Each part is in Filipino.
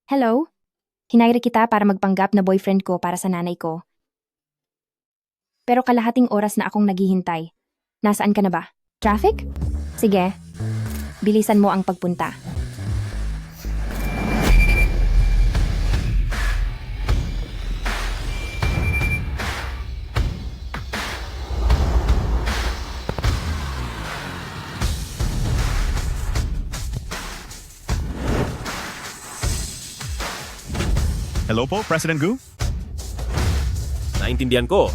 Hello? Hinayri kita para magpanggap na boyfriend ko para sa nanay ko. Pero kalahating oras na akong naghihintay. Nasaan ka na ba? Traffic? Sige. Bilisan mo ang pagpunta. Hello po, President Gu? Naintindihan ko.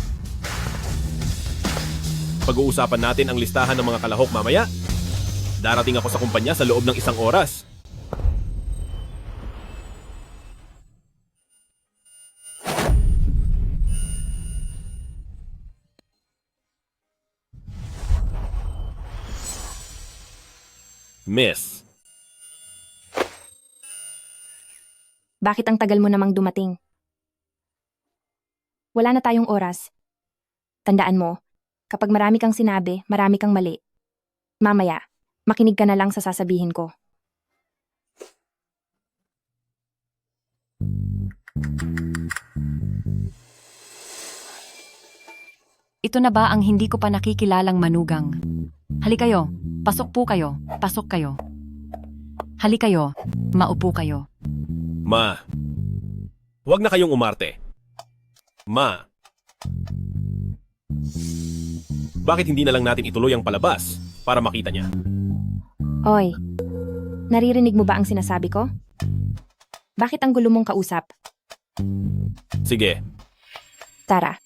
Pag-uusapan natin ang listahan ng mga kalahok mamaya. Darating ako sa kumpanya sa loob ng 1 oras. Miss, Bakit ang tagal mo namang dumating? Wala na tayong oras. Tandaan mo, kapag marami kang sinabi, marami kang mali. Mamaya, makinig ka na lang sa sasabihin ko. Ito na ba ang hindi ko pa nakikilalang manugang? Hali kayo, pasok po kayo, pasok kayo. Hali kayo, maupo kayo. Ma. Huwag na kayong umarte. Ma. Bakit hindi na lang natin ituloy ang palabas para makita niya? Hoy, naririnig mo ba ang sinasabi ko? Bakit ang gulo mong kausap? Sige, Tara.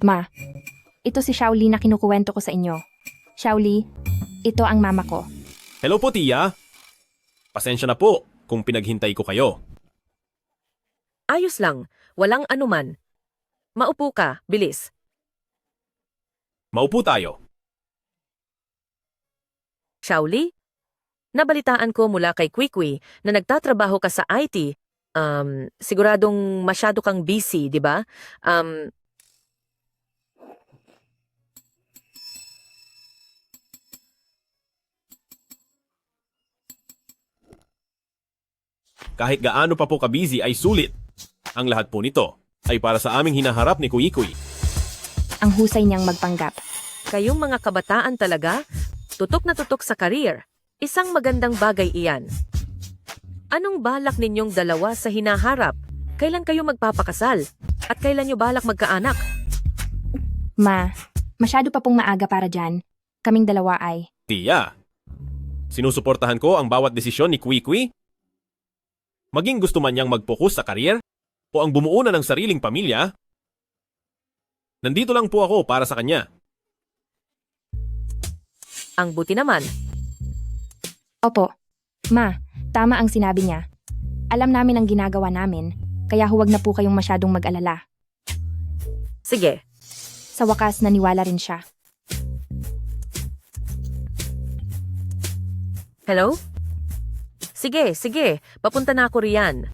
Ma, ito si Shaoli na kinukuwento ko sa inyo. Shaoli, ito ang mama ko. hello po, Tia. Pasensya na po kung pinaghintay ko kayo. Ayos lang, walang anuman. Maupo ka, bilis. Maupo tayo. Shaoli? Nabalitaan ko mula kay Kwikwi na nagtatrabaho ka sa IT. Siguradong masyado kang busy, di ba? Kahit gaano pa po ka-busy ay sulit. Ang lahat po nito ay para sa aming hinaharap ni Kuy-Kuy. Ang husay niyang magpanggap. Kayong mga kabataan talaga, tutok na tutok sa career. Isang magandang bagay iyan. Anong balak ninyong dalawa sa hinaharap? Kailan kayo magpapakasal? At kailan nyo balak magkaanak? Ma, masyado pa pong maaga para dyan. Kaming dalawa ay. Tia, sinusuportahan ko ang bawat desisyon ni Kuy-Kuy. Maging gusto man niyang mag-focus sa career o ang bumuo na ng sariling pamilya, nandito lang po ako para sa kanya. Ang buti naman. Opo. Ma, tama ang sinabi niya. Alam namin ang ginagawa namin, kaya huwag na po kayong masyadong mag-alala. Sige, Sa wakas, naniwala rin siya. hello? Sige, papunta na ako riyan.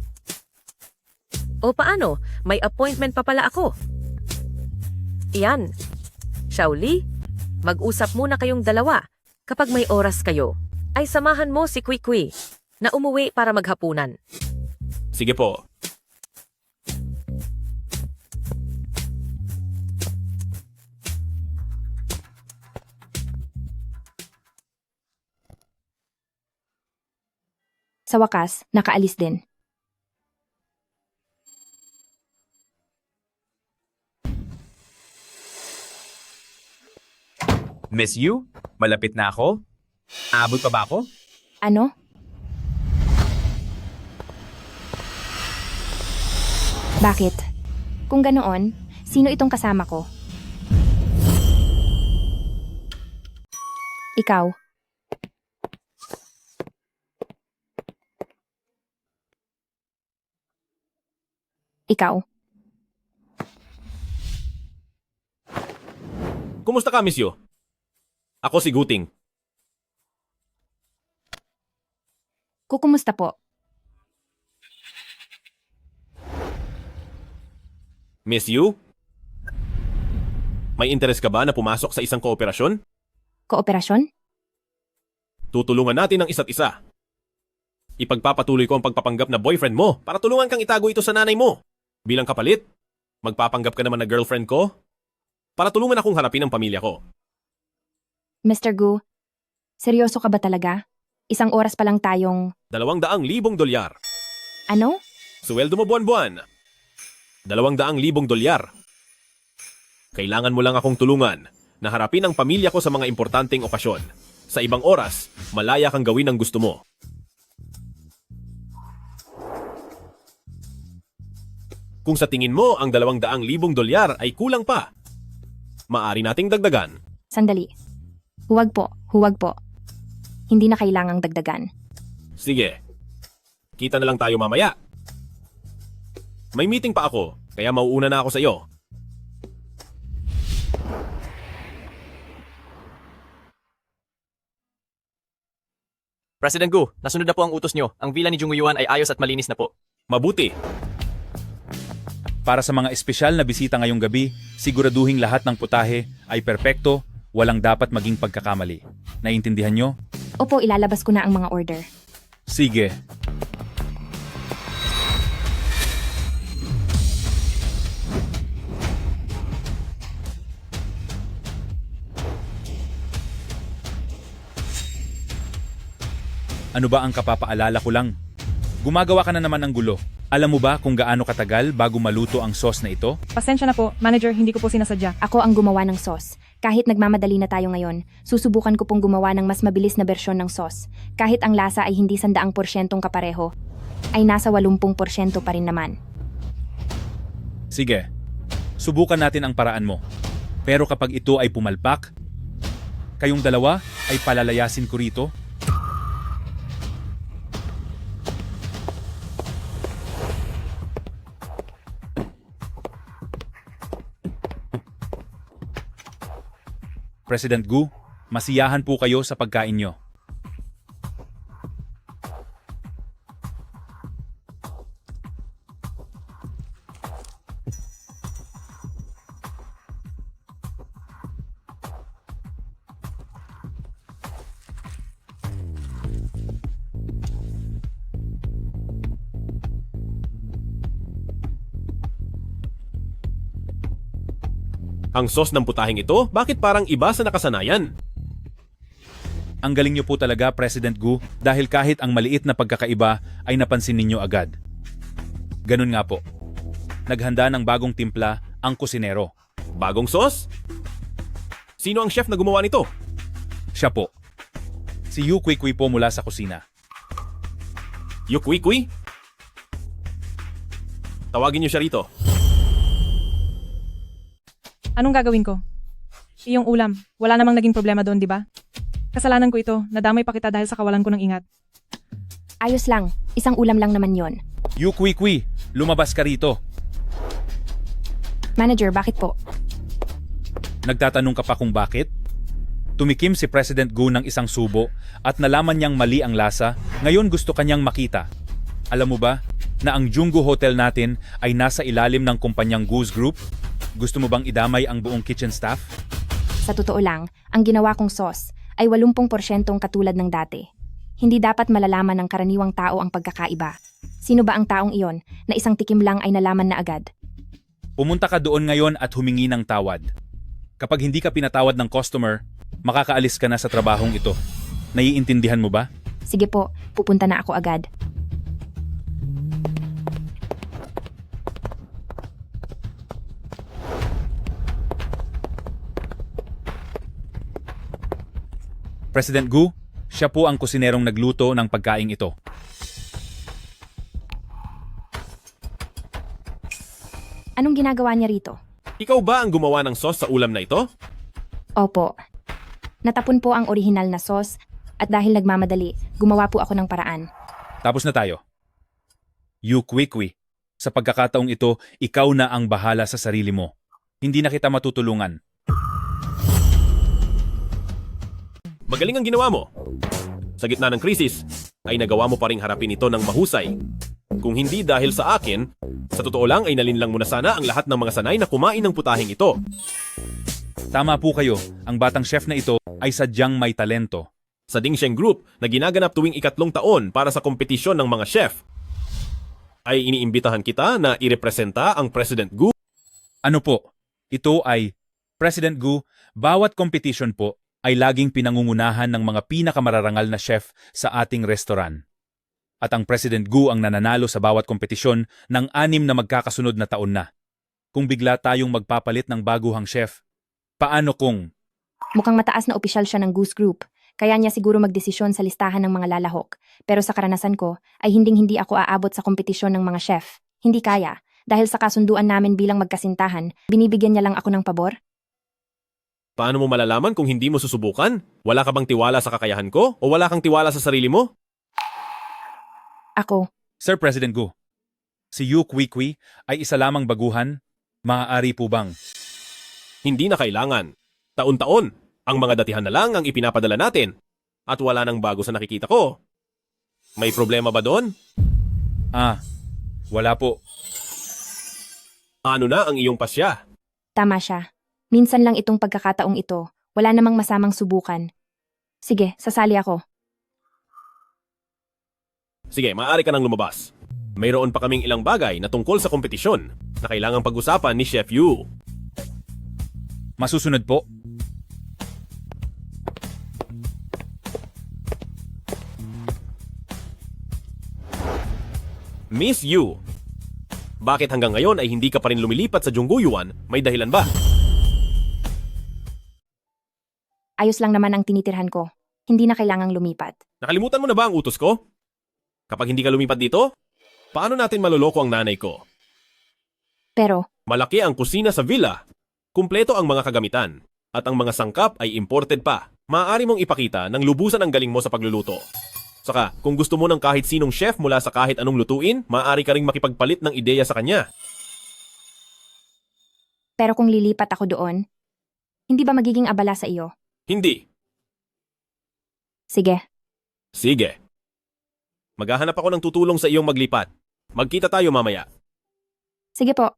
O paano? May appointment pa pala ako. Iyan. Shaoli, mag-usap muna kayong dalawa. Kapag may oras kayo, ay samahan mo si Kwikwi na umuwi para maghapunan. Sige po. Sa wakas, nakaalis din. Miss Yu, malapit na ako. Abot pa ba ako? Ano? Bakit? Kung ganoon, sino itong kasama ko? Ikaw. Ikaw. Kumusta ka, Miss Yu? Ako si Guting. Kukumusta po? Miss Yu? May interes ka ba na pumasok sa isang kooperasyon? Kooperasyon? Tutulungan natin ang isa't isa. Ipagpapatuloy ko ang pagpapanggap na boyfriend mo para tulungan kang itago ito sa nanay mo. Bilang kapalit, magpapanggap ka naman na girlfriend ko para tulungan akong harapin ang pamilya ko. Mr. Gu, seryoso ka ba talaga? Isang oras pa lang tayong... $200,000. Ano? Suweldo mo buwan-buwan. $200,000. Kailangan mo lang akong tulungan na harapin ang pamilya ko sa mga importanteng okasyon. Sa ibang oras, malaya kang gawin ang gusto mo. Kung sa tingin mo ang $200,000 ay kulang pa, maaari nating dagdagan. Sandali. Huwag po, huwag po. Hindi na kailangang dagdagan. Sige, kita na lang tayo mamaya. May meeting pa ako, kaya mauuna na ako sa iyo. President Gu, nasunod na po ang utos nyo. Ang villa ni Jung Yuan ay ayos at malinis na po. Mabuti. Para sa mga espesyal na bisita ngayong gabi, siguraduhing lahat ng putahe ay perpekto, walang dapat maging pagkakamali. Naiintindihan nyo? Opo, ilalabas ko na ang mga order. Sige. Ano ba ang kapapaalala ko lang? Gumagawa ka na naman ng gulo. Alam mo ba kung gaano katagal bago maluto ang sauce na ito? Pasensya na po, manager, hindi ko po sinasadya. Ako ang gumawa ng sauce. Kahit nagmamadali na tayo ngayon, susubukan ko pong gumawa ng mas mabilis na bersyon ng sauce. Kahit ang lasa ay hindi 100% kapareho, ay nasa 80% pa rin naman. Sige. Subukan natin ang paraan mo. Pero kapag ito ay pumalpak, kayong dalawa ay palalayasin ko rito. President Gu, masiyahan po kayo sa pagkain nyo. Ang sauce ng putahing ito, bakit parang iba sa nakasanayan? Ang galing nyo po talaga, President Gu, dahil kahit ang maliit na pagkakaiba ay napansin ninyo agad. Ganun nga po. Naghanda ng bagong timpla ang kusinero. Bagong sauce? Sino ang chef na gumawa nito? Siya po. Si Yu Kui po mula sa kusina. Yukwi-kwi? Tawagin niyo siya rito. Anong gagawin ko? Iyong ulam, wala namang naging problema doon, di ba? Kasalanan ko ito, nadamay pa kita dahil sa kawalan ko ng ingat. Ayos lang, isang ulam lang naman yon. Yu Kui, lumabas ka rito. Manager, bakit po? Nagtatanong ka pa kung bakit? Tumikim si President Gu ng isang subo at nalaman niyang mali ang lasa, ngayon gusto kanyang makita. Alam mo ba na ang Junggu Hotel natin ay nasa ilalim ng kumpanyang Goose Group? Gusto mo bang idamay ang buong kitchen staff? Sa totoo lang, ang ginawa kong sauce ay 80% katulad ng dati. Hindi dapat malalaman ng karaniwang tao ang pagkakaiba. Sino ba ang taong iyon na isang tikim lang ay nalaman na agad? Pumunta ka doon ngayon at humingi ng tawad. Kapag hindi ka pinatawad ng customer, makakaalis ka na sa trabahong ito. Naiintindihan mo ba? Sige po, pupunta na ako agad. President Gu, siya po ang kusinerong nagluto ng pagkaing ito. Anong ginagawa niya rito? Ikaw ba ang gumawa ng sauce sa ulam na ito? Opo. Natapon po ang orihinal na sauce at dahil nagmamadali, gumawa po ako ng paraan. Tapos na tayo. Yu Kui, sa pagkakataong ito, ikaw na ang bahala sa sarili mo. Hindi na kita matutulungan. Magaling ang ginawa mo. Sa gitna ng krisis, ay nagawa mo pa ring harapin ito ng mahusay. Kung hindi dahil sa akin, sa totoo lang ay nalinlang mo na sana ang lahat ng mga sanay na kumain ng putahing ito. Tama po kayo, ang batang chef na ito ay sadyang may talento. sa Dingsheng Group na ginaganap tuwing 3 taon para sa kompetisyon ng mga chef. Ay iniimbitahan kita na irepresenta ang President Gu. Ano po? Ito ay, President Gu, bawat competition po ay laging pinangungunahan ng mga pinakamararangal na chef sa ating restoran. At ang President Gu ang nananalo sa bawat kompetisyon ng 6 na magkakasunod na taon na. Kung bigla tayong magpapalit ng baguhang chef, paano kung... Mukhang mataas na opisyal siya ng Goose Group, kaya niya siguro magdesisyon sa listahan ng mga lalahok. Pero sa karanasan ko, ay hindi ako aabot sa kompetisyon ng mga chef. Hindi kaya, dahil sa kasunduan namin bilang magkasintahan, binibigyan niya lang ako ng pabor. Paano mo malalaman kung hindi mo susubukan? Wala ka bang tiwala sa kakayahan ko o wala kang tiwala sa sarili mo? Ako, Sir President Gu, si Yu Kui ay isa lamang baguhan, maaari po bang... Hindi na kailangan. Taon-taon, ang mga datihan na lang ang ipinapadala natin. At wala nang bago sa nakikita ko. May problema ba doon? Wala po. Ano na ang iyong pasya? tama siya. Minsan lang itong pagkakataong ito, wala namang masamang subukan. Sige, sasali ako. Sige, maaari ka nang lumabas. Mayroon pa kaming ilang bagay na tungkol sa kompetisyon na kailangang pag-usapan ni Chef Yu. Masusunod po. Miss Yu, bakit hanggang ngayon ay hindi ka pa rin lumilipat sa Jungguyuan? May dahilan ba? Ayos lang naman ang tinitirhan ko. Hindi na kailangang lumipat. Nakalimutan mo na ba ang utos ko? Kapag hindi ka lumipat dito, paano natin maloloko ang nanay ko? Pero, Malaki ang kusina sa villa. Kumpleto ang mga kagamitan. At ang mga sangkap ay imported pa. Maaari mong ipakita ng lubusan ang galing mo sa pagluluto. Saka, kung gusto mo ng kahit sinong chef mula sa kahit anong lutuin, maaari ka ring makipagpalit ng ideya sa kanya. pero kung lilipat ako doon, hindi ba magiging abala sa iyo? Hindi. Sige, Sige. Maghahanap ako ng tutulong sa iyong maglipat. Magkita tayo mamaya. sige po.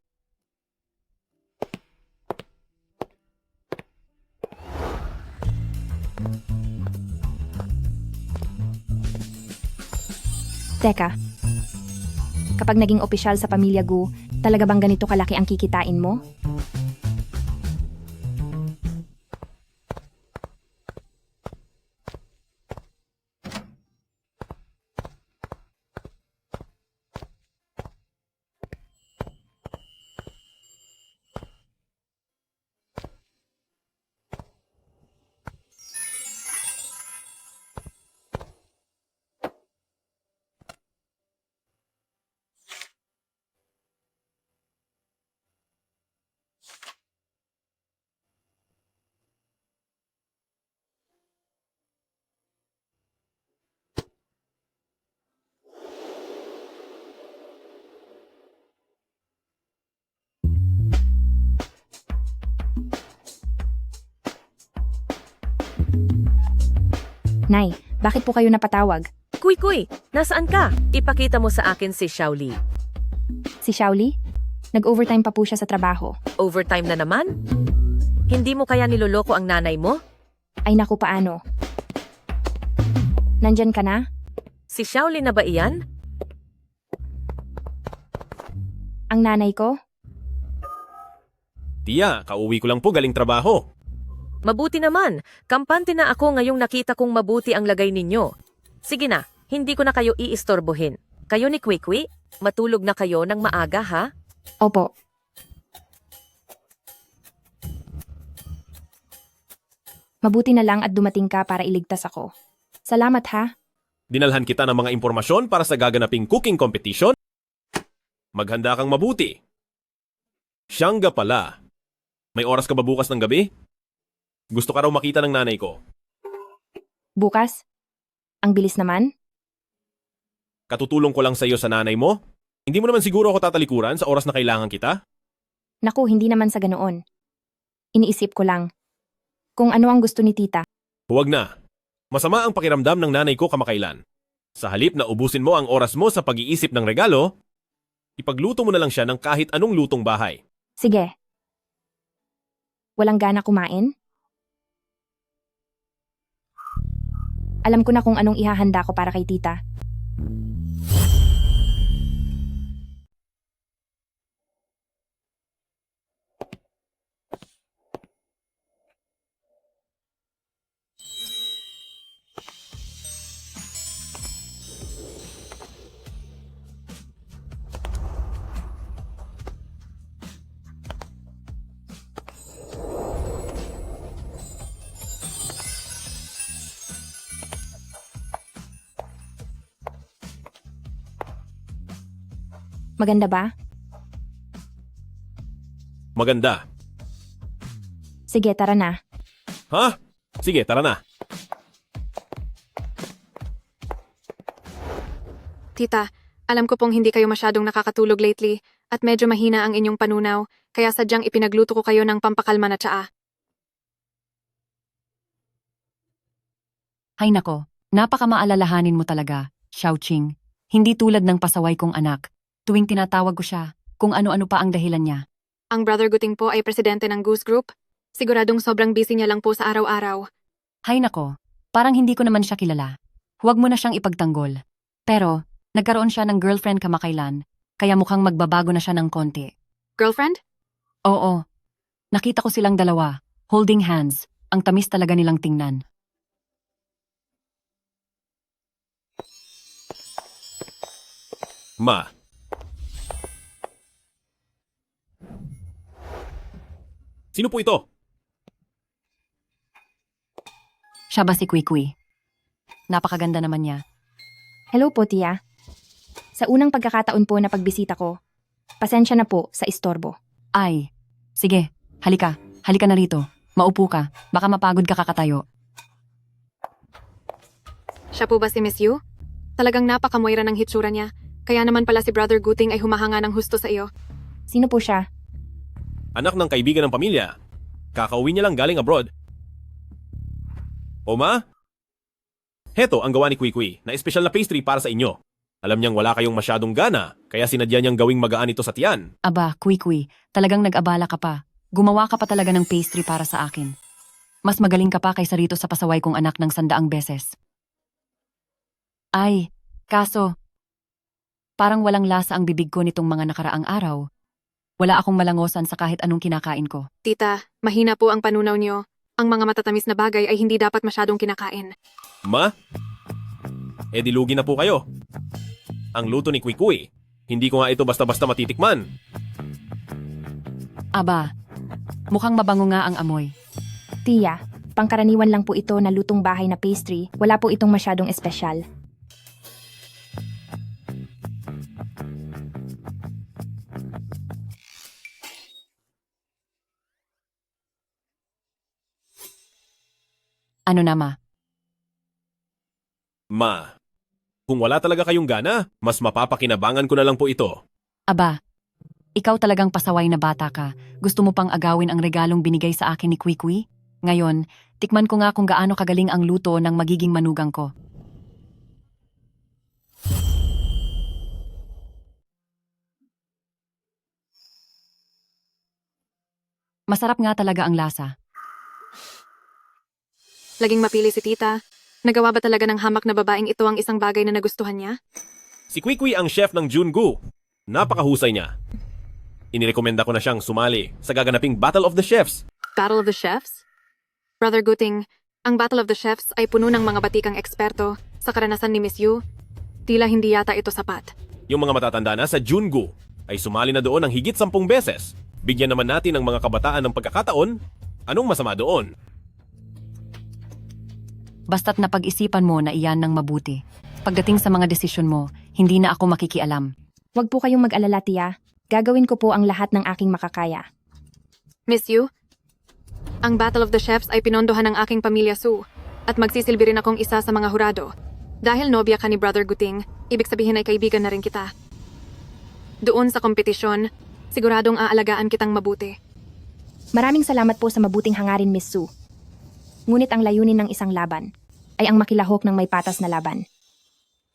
Teka, kapag naging opisyal sa pamilya Gu, talaga bang ganito kalaki ang kikitain mo? Nay, bakit po kayo napatawag? Kuy, nasaan ka? Ipakita mo sa akin si Xiaoli. Si Xiaoli? Nag-overtime pa po siya sa trabaho. Overtime na naman? Hindi mo kaya niloloko ang nanay mo? Ay naku, paano? Nandyan ka na? Si Xiaoli na ba iyan? Ang nanay ko? Tia, kauwi ko lang po galing trabaho. Mabuti naman. Kampante na ako ngayong nakita kong mabuti ang lagay ninyo. Sige na, hindi ko na kayo iistorbohin. Kayo ni Kwikwi, matulog na kayo ng maaga ha? Opo. Mabuti na lang at dumating ka para iligtas ako. Salamat ha. Dinalhan kita ng mga impormasyon para sa gaganaping cooking competition. Maghanda kang mabuti. Siyangga pala. May oras ka ba bukas ng gabi? Gusto ka raw makita ng nanay ko. Bukas? Ang bilis naman? Katutulong ko lang sa iyo sa nanay mo? Hindi mo naman siguro ako tatalikuran sa oras na kailangan kita? Naku, hindi naman sa ganoon. Iniisip ko lang. Kung ano ang gusto ni tita. Huwag na. Masama ang pakiramdam ng nanay ko kamakailan. Sa halip na ubusin mo ang oras mo sa pag-iisip ng regalo, ipagluto mo na lang siya ng kahit anong lutong bahay. Sige. Walang gana kumain? Alam ko na kung anong ihahanda ko para kay tita. Maganda ba? Maganda. Sige, tara na. Ha? Sige, tara na. Tita, alam ko pong hindi kayo masyadong nakakatulog lately at medyo mahina ang inyong panunaw, kaya sadyang ipinagluto ko kayo ng pampakalma na tsaa. Hay nako, napakamaalalahanin mo talaga, Xiaoqing. Hindi tulad ng pasaway kong anak. Tuwing tinatawag ko siya, kung ano-ano pa ang dahilan niya. Ang Brother Guting po ay presidente ng Goose Group. Siguradong sobrang busy niya lang po sa araw-araw. Hay nako, parang hindi ko naman siya kilala. Huwag mo na siyang ipagtanggol. Pero, nagkaroon siya ng girlfriend kamakailan, kaya mukhang magbabago na siya ng konti. Girlfriend? Oo. Nakita ko silang dalawa, holding hands. Ang tamis talaga nilang tingnan. Ma. Sino po ito? Siya ba si Kwikwi? Napakaganda naman niya. Hello po, Tia. Sa unang pagkakataon po na pagbisita ko, pasensya na po sa istorbo. Ay, sige, halika. Halika na rito. Maupo ka. Baka mapagod ka kakatayo. Siya po ba si Miss Yu? Talagang napakamoira ng hitsura niya. Kaya naman pala si Brother Guting ay humahanga ng husto sa iyo. Sino po siya? Anak ng kaibigan ng pamilya. Kakauwi niya lang galing abroad. O ma? Heto ang gawa ni Kwikwi na espesyal na pastry para sa inyo. Alam niyang wala kayong masyadong gana, kaya sinadya niyang gawing magaan ito sa tiyan. Aba, Kwikwi, talagang nag-abala ka pa. Gumawa ka pa talaga ng pastry para sa akin. Mas magaling ka pa kaysa rito sa pasaway kong anak ng 100 beses. Ay, kaso, parang walang lasa ang bibig ko nitong mga nakaraang araw. Wala akong malangosan sa kahit anong kinakain ko. Tita, mahina po ang panunaw niyo. Ang mga matatamis na bagay ay hindi dapat masyadong kinakain. Ma? Dilugi na po kayo. Ang luto ni Kwikwi, hindi ko nga ito basta-basta matitikman. Aba, mukhang mabango nga ang amoy. Tia, pangkaraniwan lang po ito na lutong bahay na pastry. Wala po itong masyadong espesyal. Ano na, ma? Ma, kung wala talaga kayong gana, mas mapapakinabangan ko na lang po ito. Aba, ikaw talagang pasaway na bata ka. Gusto mo pang agawin ang regalong binigay sa akin ni Kwikwi? Ngayon, tikman ko nga kung gaano kagaling ang luto ng magiging manugang ko. Masarap nga talaga ang lasa. Laging mapili si tita. Nagawa ba talaga ng hamak na babaeng ito ang isang bagay na nagustuhan niya? Si Kwikwi ang chef ng Jungu. Napakahusay niya. Inirekomenda ko na siyang sumali sa gaganaping Battle of the Chefs. Battle of the Chefs? Brother Guting, ang Battle of the Chefs ay puno ng mga batikang eksperto sa karanasan ni Miss Yu. Tila hindi yata ito sapat. Yung mga matatanda na sa Jungu ay sumali na doon ng higit 10 beses. Bigyan naman natin ng mga kabataan ng pagkakataon. Anong masama doon? Basta't napag-isipan mo na iyan ng mabuti. Pagdating sa mga desisyon mo, hindi na ako makikialam. Huwag po kayong mag-alala, Tia. Gagawin ko po ang lahat ng aking makakaya. Miss Yu, ang Battle of the Chefs ay pinondohan ng aking pamilya Su at magsisilbi rin akong isa sa mga hurado. Dahil nobya ka ni Brother Guting, ibig sabihin ay kaibigan na rin kita. Doon sa kompetisyon, siguradong aalagaan kitang mabuti. Maraming salamat po sa mabuting hangarin, Miss Su. Ngunit ang layunin ng isang laban ay ang makilahok ng may patas na laban.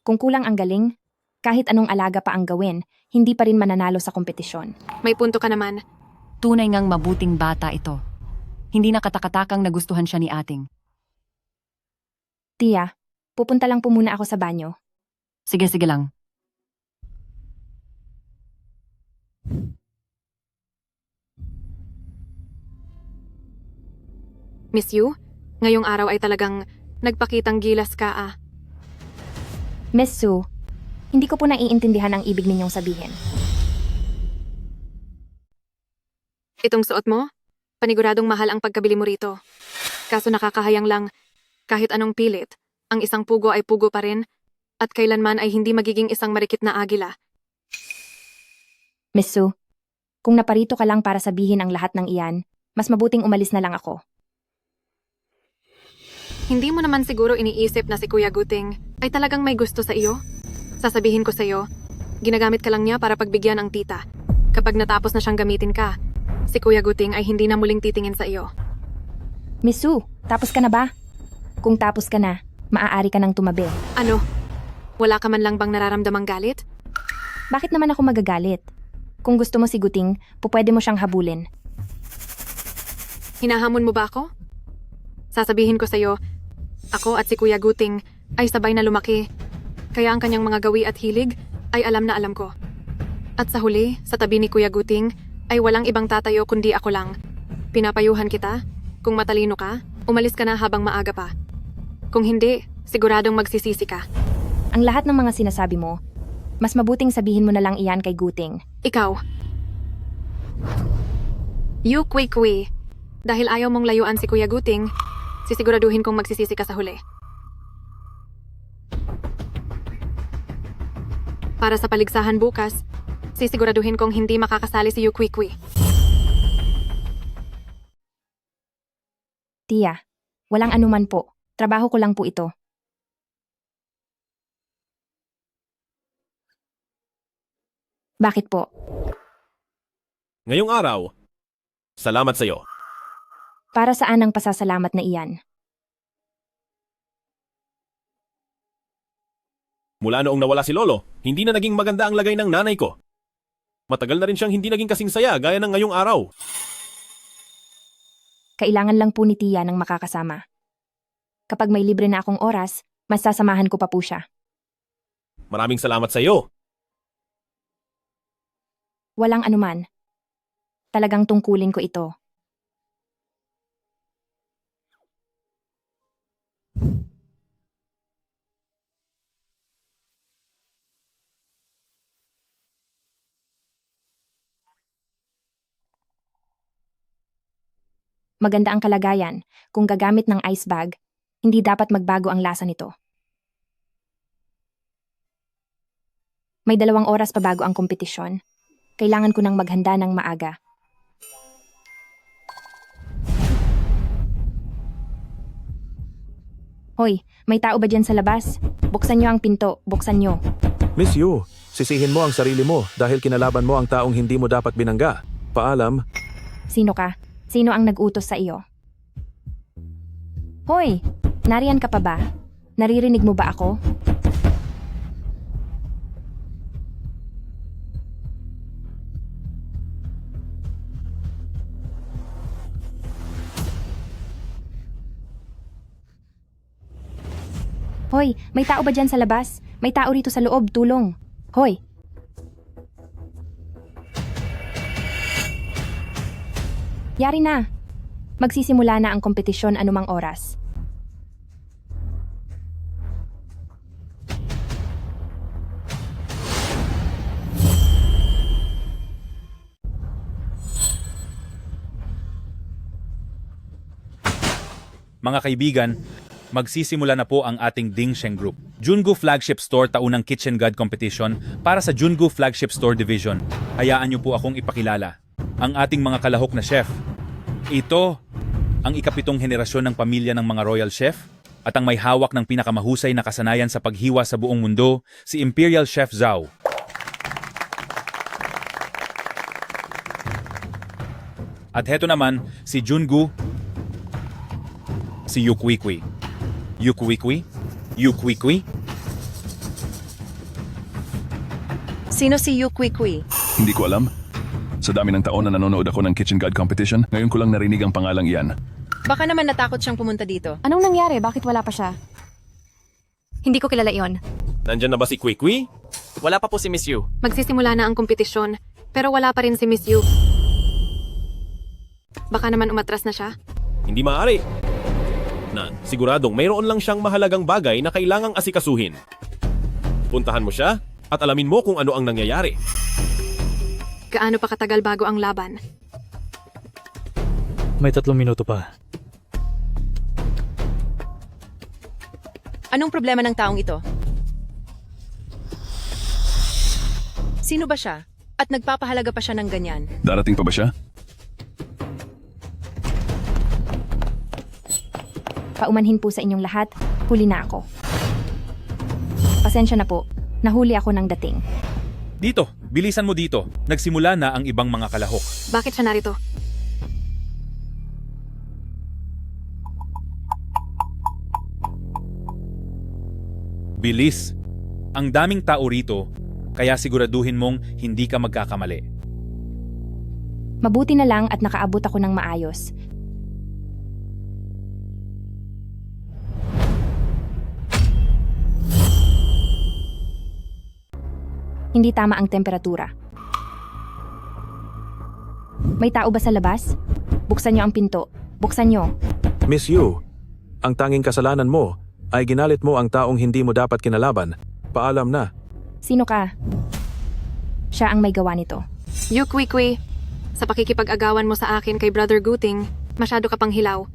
Kung kulang ang galing, kahit anong alaga pa ang gawin, hindi pa rin mananalo sa kompetisyon. May punto ka naman. Tunay ngang mabuting bata ito. Hindi na katakatakang nagustuhan siya ni ating. Tia, Pupunta lang po muna ako sa banyo. Sige, sige lang. Miss Yu, ngayong araw ay talagang nagpakitang gilas ka ah. Miss Sue, hindi ko po naiintindihan ang ibig ninyong sabihin. Itong suot mo, paniguradong mahal ang pagkabili mo rito. Kaso nakakahayang lang, kahit anong pilit, ang isang pugo ay pugo pa rin, at kailanman ay hindi magiging isang marikit na agila. Miss Sue, kung naparito ka lang para sabihin ang lahat ng iyan, mas mabuting umalis na lang ako. Hindi mo naman siguro iniisip na si Kuya Guting ay talagang may gusto sa iyo? Sasabihin ko sa iyo, ginagamit ka lang niya para pagbigyan ang tita. Kapag natapos na siyang gamitin ka, si Kuya Guting ay hindi na muling titingin sa iyo. Miss Sue, tapos ka na ba? Kung tapos ka na, maaari ka nang tumabi. Ano? Wala ka man lang bang nararamdamang galit? Bakit naman ako magagalit? Kung gusto mo si Guting, pupwede mo siyang habulin. Hinahamon mo ba ako? Sasabihin ko sa iyo, ako at si Kuya Guting ay sabay na lumaki, kaya ang kanyang mga gawi at hilig ay alam na alam ko. At sa huli, sa tabi ni Kuya Guting, ay walang ibang tatayo kundi ako lang. Pinapayuhan kita, kung matalino ka, umalis ka na habang maaga pa. Kung hindi, siguradong magsisisi ka. Ang lahat ng mga sinasabi mo, mas mabuting sabihin mo na lang iyan kay Guting. Ikaw. You Kui, dahil ayaw mong layuan si Kuya Guting, sisiguraduhin kong magsisisi ka sa huli. Para sa paligsahan bukas, sisiguraduhin kong hindi makakasali si Yu Kui. Tia, walang anuman po. Trabaho ko lang po ito. Bakit po? Ngayong araw, salamat sa iyo. Para saan ang pasasalamat na iyan? Mula noong nawala si Lolo, hindi na naging maganda ang lagay ng nanay ko. Matagal na rin siyang hindi naging kasing saya gaya ng ngayong araw. Kailangan lang po ni Tia ng makakasama. Kapag may libre na akong oras, mas sasamahan ko pa po siya. Maraming salamat sa iyo. Walang anuman. Talagang tungkulin ko ito. Maganda ang kalagayan. Kung gagamit ng ice bag, hindi dapat magbago ang lasa nito. May 2 oras pa bago ang kompetisyon. Kailangan ko nang maghanda ng maaga. Hoy, may tao ba dyan sa labas? Buksan nyo ang pinto, buksan nyo. Miss Yu, sisihin mo ang sarili mo dahil kinalaban mo ang taong hindi mo dapat binangga. Paalam. Sino ka? Sino ang nag-utos sa iyo? Hoy, nariyan ka pa ba? Naririnig mo ba ako? Hoy, may tao ba dyan sa labas? May tao rito sa loob, tulong. Hoy! Yari na. Magsisimula na ang kompetisyon anumang oras. Mga kaibigan, magsisimula na po ang ating Dingsheng Group. Jungu Flagship Store taunang Kitchen God Competition para sa Jungu Flagship Store Division. Hayaan niyo po akong ipakilala ang ating mga kalahok na chef. Ito ang ika-7 henerasyon ng pamilya ng mga Royal Chef at ang may hawak ng pinakamahusay na kasanayan sa paghiwa sa buong mundo, si Imperial Chef Zhao. At heto naman, si Jungu, si Yu Kui. Yu Kui? Sino si Yu Kui? Hindi ko alam. Sa dami ng taon na nanonood ako ng Kitchen God Competition, ngayon ko lang narinig ang pangalang iyan. Baka naman natakot siyang pumunta dito. Anong nangyari? Bakit wala pa siya? Hindi ko kilala iyon. Nandyan na ba si Kwee? Wala pa po si Miss Yu. Magsisimula na ang kompetisyon, pero wala pa rin si Miss Yu. Baka naman umatras na siya. Hindi maaari. Siguradong mayroon lang siyang mahalagang bagay na kailangang asikasuhin. Puntahan mo siya at alamin mo kung ano ang nangyayari. Gaano pa katagal bago ang laban? May 3 minuto pa. Anong problema ng taong ito? Sino ba siya? At nagpapahalaga pa siya ng ganyan? Darating pa ba siya? Paumanhin po sa inyong lahat, huli na ako. Pasensya na po, nahuli ako ng dating. Dito, bilisan mo dito. Nagsimula na ang ibang mga kalahok. Bakit siya narito? Bilis. Ang daming tao rito, kaya siguraduhin mong hindi ka magkakamali. Mabuti na lang at nakaabot ako ng maayos. Hindi tama ang temperatura. May tao ba sa labas? Buksan niyo ang pinto. Buksan niyo. Miss Yu, ang tanging kasalanan mo ay ginalit mo ang taong hindi mo dapat kinalaban. Paalam na. Sino ka? Siya ang may gawa nito. Yu Kwee, sa pakikipag-agawan mo sa akin kay Brother Guting, masyado ka pang hilaw.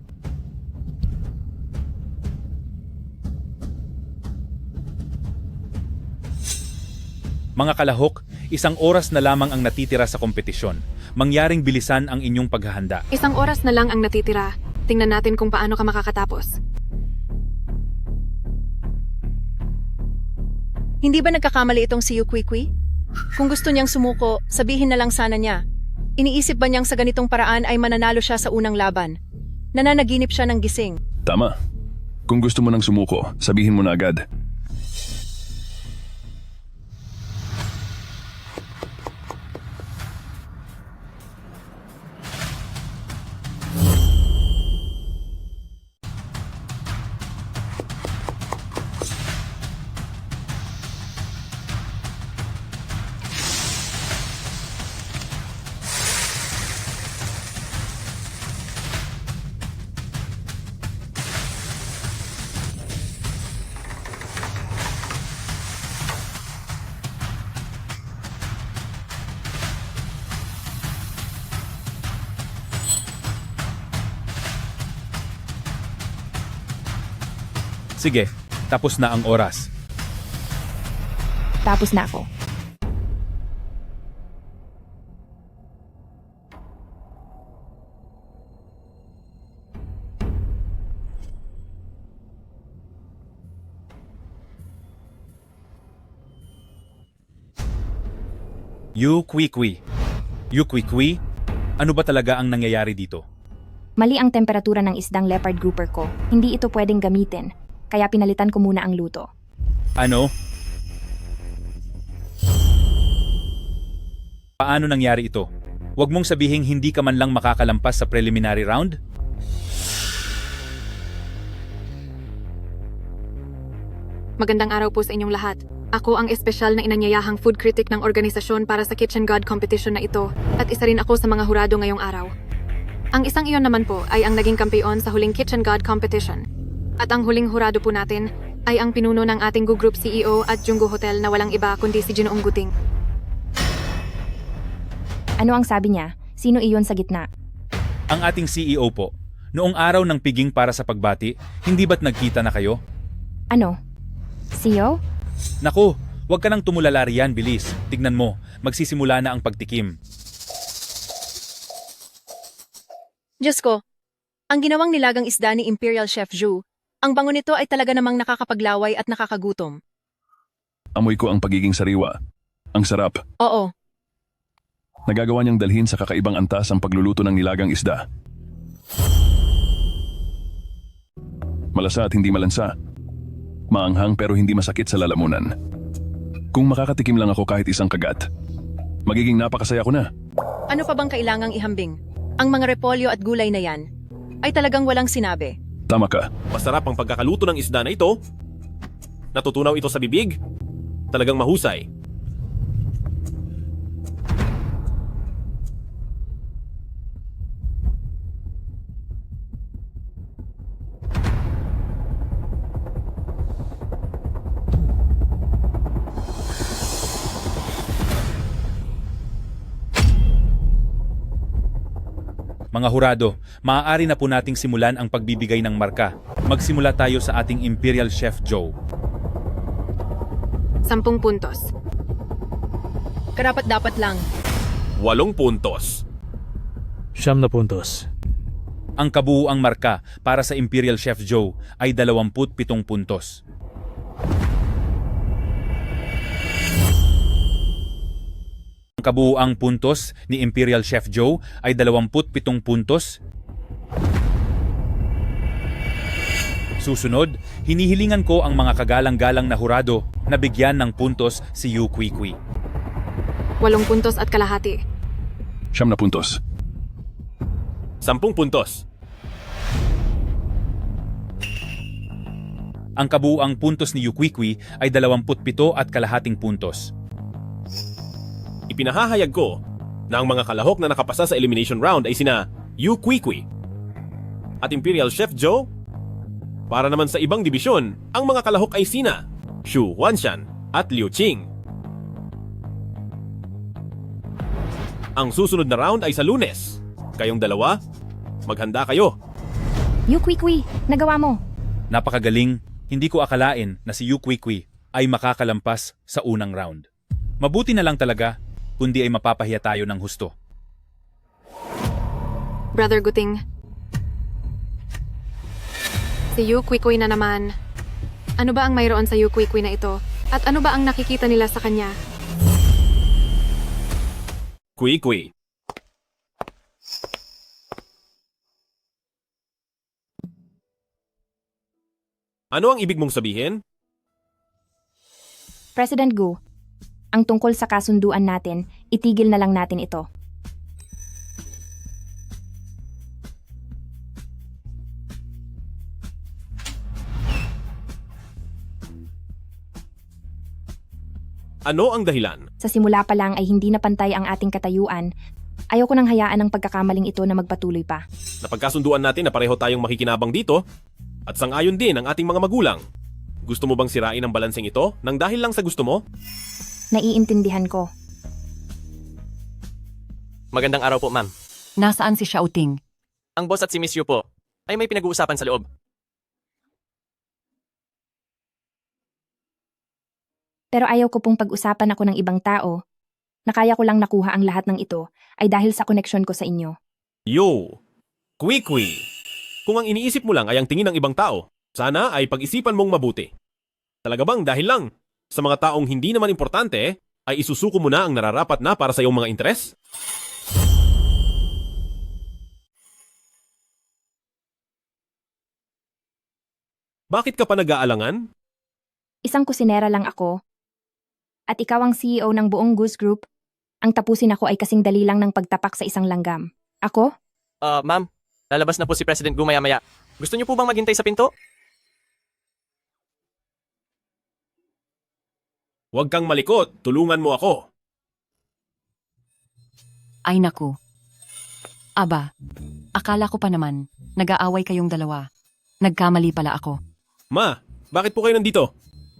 Mga kalahok, 1 oras na lamang ang natitira sa kompetisyon. Mangyaring bilisan ang inyong paghahanda. 1 oras na lang ang natitira. Tingnan natin kung paano ka makakatapos. Hindi ba nagkakamali itong si Yu Kwee? Kung gusto niyang sumuko, sabihin na lang sana niya. Iniisip ba niyang sa ganitong paraan ay mananalo siya sa unang laban? Nananaginip siya ng gising. Tama. Kung gusto mo nang sumuko, sabihin mo na agad. Sige, tapos na ang oras. Tapos na ako. Yu Kwee. Yu Kwee, ano ba talaga ang nangyayari dito? Mali ang temperatura ng isdang leopard grouper ko. Hindi ito pwedeng gamitin. Kaya pinalitan ko muna ang luto. Ano? Paano nangyari ito? Huwag mong sabihing hindi ka man lang makakalampas sa preliminary round? Magandang araw po sa inyong lahat. Ako ang espesyal na inanyayahang food critic ng organisasyon para sa Kitchen God competition na ito at isa rin ako sa mga hurado ngayong araw. Ang isang iyon naman po ay ang naging kampeon sa huling Kitchen God competition. At ang huling hurado po natin ay ang pinuno ng ating Gu Group CEO at Junggo Hotel na walang iba kundi si Ginoong Guting. Ano ang sabi niya? Sino iyon sa gitna? Ang ating CEO po. Noong araw ng piging para sa pagbati, hindi ba't nagkita na kayo? Ano? CEO? Naku, huwag ka nang tumulala riyan, bilis. Tignan mo, magsisimula na ang pagtikim. Diyos ko, ang ginawang nilagang isda ni Imperial Chef Zhu, ang bango nito ay talaga namang nakakapaglaway at nakakagutom. Amoy ko ang pagiging sariwa. Ang sarap. Oo, Nagagawa niyang dalhin sa kakaibang antas ang pagluluto ng nilagang isda. Malasa at hindi malansa. Maanghang pero hindi masakit sa lalamunan. Kung makakatikim lang ako kahit isang kagat, magiging napakasaya ko na. ano pa bang kailangang ihambing? Ang mga repolyo at gulay na yan ay talagang walang sinabi. Tama ka. Masarap ang pagkakaluto ng isda na ito. Natutunaw ito sa bibig? Talagang mahusay. Mga hurado, maaari na po nating simulan ang pagbibigay ng marka. Magsimula tayo sa ating Imperial Chef Joe. 10 puntos. Karapat-dapat lang. 8 puntos. 9 puntos. Ang kabuuang marka para sa Imperial Chef Joe ay 27 puntos. Ang kabuuang puntos ni Imperial Chef Joe ay 27 puntos. Susunod, hinihilingan ko ang mga kagalang-galang na hurado na bigyan ng puntos si Yu Kui. 8 puntos at kalahati. 9 puntos. 10 puntos. Ang kabuuang puntos ni Yu Kui ay 27 at kalahating puntos. Ipinahahayag ko na ang mga kalahok na nakapasa sa elimination round ay sina Yu Kui at Imperial Chef Joe. Para naman sa ibang dibisyon, ang mga kalahok ay sina Xu Huanshan at Liu Qing. Ang susunod na round ay sa Lunes. Kayong dalawa, maghanda kayo. Yu Kui, nagawa mo. Napakagaling, hindi ko akalain na si Yu Kui ay makakalampas sa unang round. Mabuti na lang talaga, kundi ay mapapahiya tayo ng husto. Brother Guting. Si Yu Kui na naman. Ano ba ang mayroon sa Yu Kui na ito? At ano ba ang nakikita nila sa kanya? Kui. Ano ang ibig mong sabihin? President Gu, ang tungkol sa kasunduan natin, itigil na lang natin ito. Ano ang dahilan? Sa simula pa lang ay hindi na pantay ang ating katayuan. Ayaw ko nang hayaan ang pagkakamaling ito na magpatuloy pa. Napagkasunduan natin na pareho tayong makikinabang dito at sang-ayon din ang ating mga magulang. Gusto mo bang sirain ang balanseng ito nang dahil lang sa gusto mo? Naiintindihan ko. Magandang araw po, ma'am. Nasaan si Xiaoting? Ang boss at si Miss Yu po ay may pinag-uusapan sa loob. Pero ayaw ko pong pag-usapan ako ng ibang tao. Nakaya ko lang nakuha ang lahat ng ito ay dahil sa koneksyon ko sa inyo. Yo! Kui. Kung ang iniisip mo lang ay ang tingin ng ibang tao, sana ay pag-isipan mong mabuti. Talaga bang dahil lang sa mga taong hindi naman importante ay isusuko mo na ang nararapat na para sa iyong mga interes? Bakit ka pa nag-aalangan? Isang kusinera lang ako. At ikaw ang CEO ng buong Goose Group. Ang tapusin ako ay kasing dali lang ng pagtapak sa isang langgam. Ako? Ma'am, lalabas na po si President Gu maya-maya. Gusto niyo po bang maghintay sa pinto? Huwag kang malikot, tulungan mo ako. Ay naku. Aba, akala ko pa naman, nag-aaway kayong dalawa. Nagkamali pala ako. Ma, bakit po kayo nandito?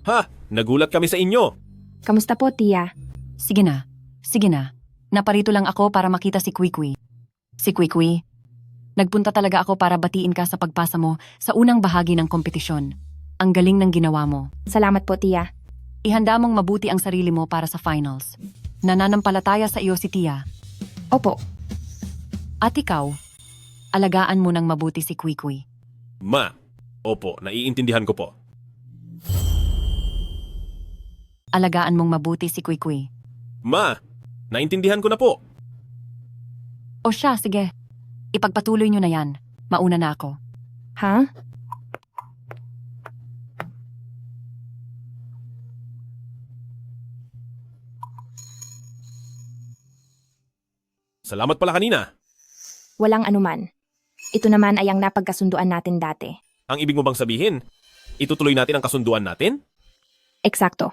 Ha, nagulat kami sa inyo. Kamusta po, Tia? Sige na. Naparito lang ako para makita si Kui. Si Kui, nagpunta talaga ako para batiin ka sa pagpasa mo sa unang bahagi ng kompetisyon. Ang galing ng ginawa mo. Salamat po, Tia. Ihanda mong mabuti ang sarili mo para sa finals. Nananampalataya sa iyo si Tia. Opo. At ikaw, alagaan mo ng mabuti si Kui. Ma, opo, naiintindihan ko po. Alagaan mong mabuti si Kui. Ma, naintindihan ko na po. O siya, sige. Ipagpatuloy nyo na yan. Mauna na ako. Ha? Salamat pala kanina. Walang anuman. Ito naman ay ang napagkasunduan natin dati. Ang ibig mo bang sabihin, itutuloy natin ang kasunduan natin? Eksakto.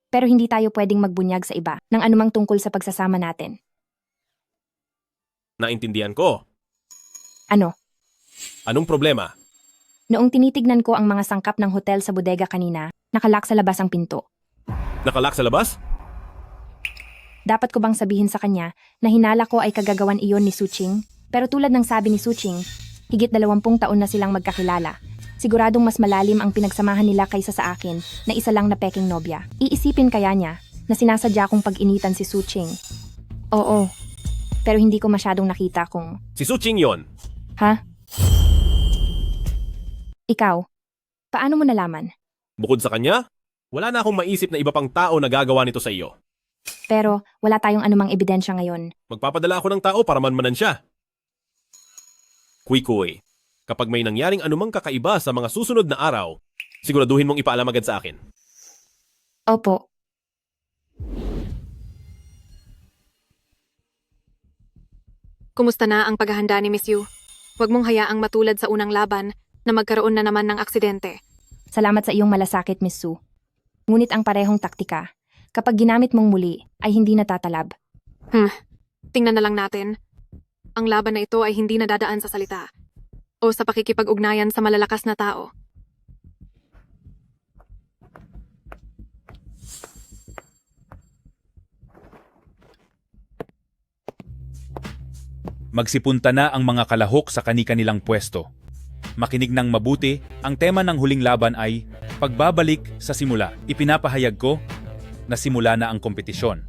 Pero hindi tayo pwedeng magbunyag sa iba ng anumang tungkol sa pagsasama natin. Naintindihan ko. Ano? Anong problema? Noong tinitignan ko ang mga sangkap ng hotel sa bodega kanina, nakalak sa labas ang pinto. Nakalak sa labas? Dapat ko bang sabihin sa kanya na hinala ko ay kagagawan iyon ni Suching? Pero tulad ng sabi ni Suching, higit 20 taon na silang magkakilala. Siguradong mas malalim ang pinagsamahan nila kaysa sa akin na isa lang na peking nobya. Iisipin kaya niya na sinasadya kong pag-initan si Suching. Oo, pero hindi ko masyadong nakita kung... Si Suching yon. Ha? Ikaw, paano mo nalaman? Bukod sa kanya, wala na akong maisip na iba pang tao na gagawa nito sa iyo. Pero wala tayong anumang ebidensya ngayon. Magpapadala ako ng tao para manmanan siya. Kuy-kuy, kapag may nangyaring anumang kakaiba sa mga susunod na araw, siguraduhin mong ipaalam agad sa akin. Opo. Kumusta na ang paghahanda ni Miss Yu? Huwag mong hayaang matulad sa unang laban na magkaroon na naman ng aksidente. Salamat sa iyong malasakit, Miss Su. Ngunit ang parehong taktika, kapag ginamit mong muli, ay hindi natatalab. Tingnan na lang natin. Ang laban na ito ay hindi nadadaan sa salita o sa pakikipag-ugnayan sa malalakas na tao. Magsipunta na ang mga kalahok sa kani-kanilang pwesto. Makinig ng mabuti, ang tema ng huling laban ay pagbabalik sa simula. Ipinapahayag ko na simula na ang kompetisyon.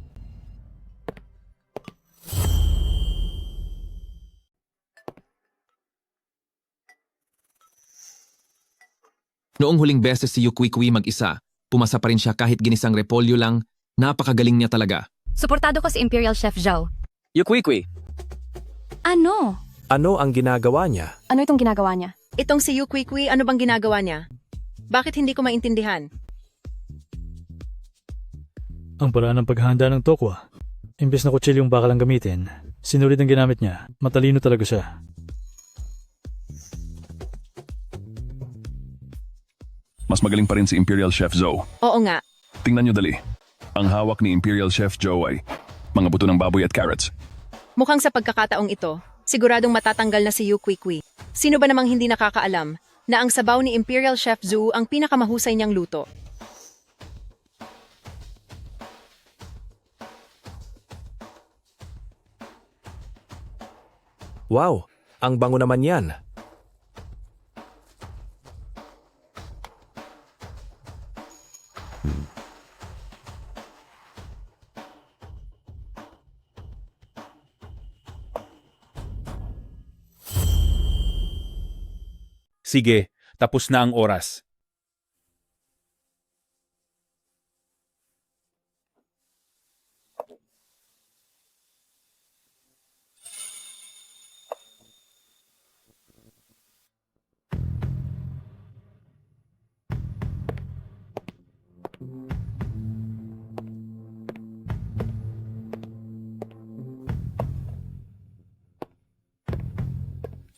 Noong huling beses si Yukwikwi mag-isa, pumasa pa rin siya kahit ginisang repolyo lang, napakagaling niya talaga. Suportado ko si Imperial Chef Zhao. Yukwikwi, Ano? Ano ang ginagawa niya? Ano itong ginagawa niya? Itong si Yu Kwikwi, ano bang ginagawa niya? Bakit hindi ko maintindihan? Ang paraan ng paghahanda ng tokwa. Imbes na kutsilyong bakal ang gamitin, sinulid ang ginamit niya. Matalino talaga siya. Mas magaling pa rin si Imperial Chef Zhou. Oo nga. Tingnan nyo dali. Ang hawak ni Imperial Chef Zhou ay mga buto ng baboy at carrots. Mukhang sa pagkakataong ito, siguradong matatanggal na si Yu Kwikwi. Sino ba namang hindi nakakaalam na ang sabaw ni Imperial Chef Zhou ang pinakamahusay niyang luto? Wow, ang bango naman yan. Sige, tapos na ang oras.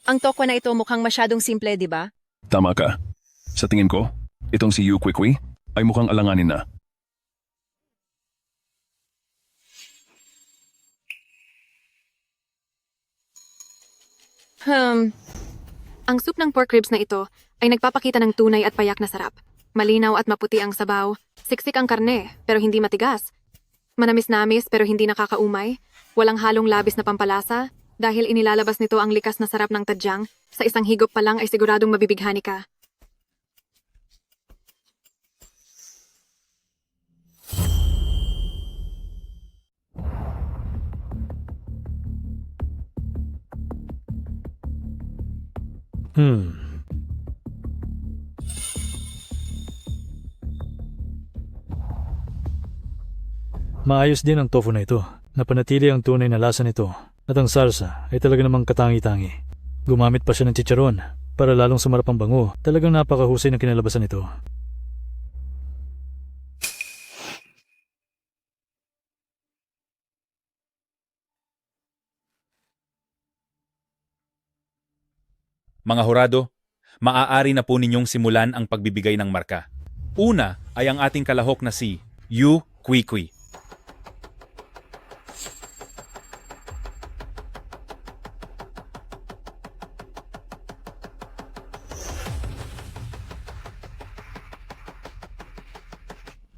Ang tokwa na ito mukhang masyadong simple, di ba? Tama ka. Sa tingin ko, itong si Yu Kwikwi ay mukhang alanganin na. Ang soup ng pork ribs na ito ay nagpapakita ng tunay at payak na sarap. Malinaw at maputi ang sabaw, siksik ang karne pero hindi matigas. Manamis-namis pero hindi nakakaumay, walang halong labis na pampalasa, dahil inilalabas nito ang likas na sarap ng tadyang, sa isang higop pa lang ay siguradong mabibighani ka. Maayos din ang tofu na ito. Napanatili ang tunay na lasa nito. At ang salsa ay talaga namang katangi-tangi. Gumamit pa siya ng chicharon para lalong sumarap ang bango. Talagang napakahusay ng kinalabasan nito. Mga hurado, maaari na po ninyong simulan ang pagbibigay ng marka. Una ay ang ating kalahok na si Yu Kui.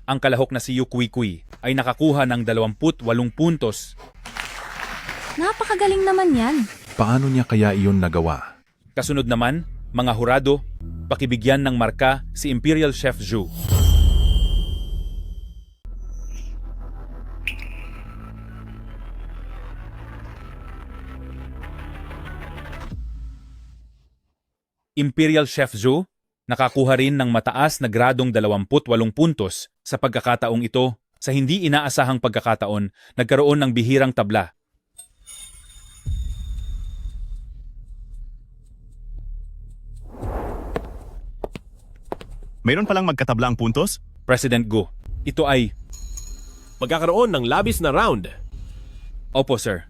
Ang kalahok na si Yu Kui ay nakakuha ng 28 puntos. Napakagaling naman yan. Paano niya kaya iyon nagawa? Kasunod naman, mga hurado, pakibigyan ng marka si Imperial Chef Zhu. Imperial Chef Zhu, nakakuha rin ng mataas na gradong 28 puntos sa pagkakataong ito. Sa hindi inaasahang pagkakataon, nagkaroon ng bihirang tabla. Mayroon palang magkatabla ang puntos? President Gu, ito ay... Magkakaroon ng labis na round. Opo, sir.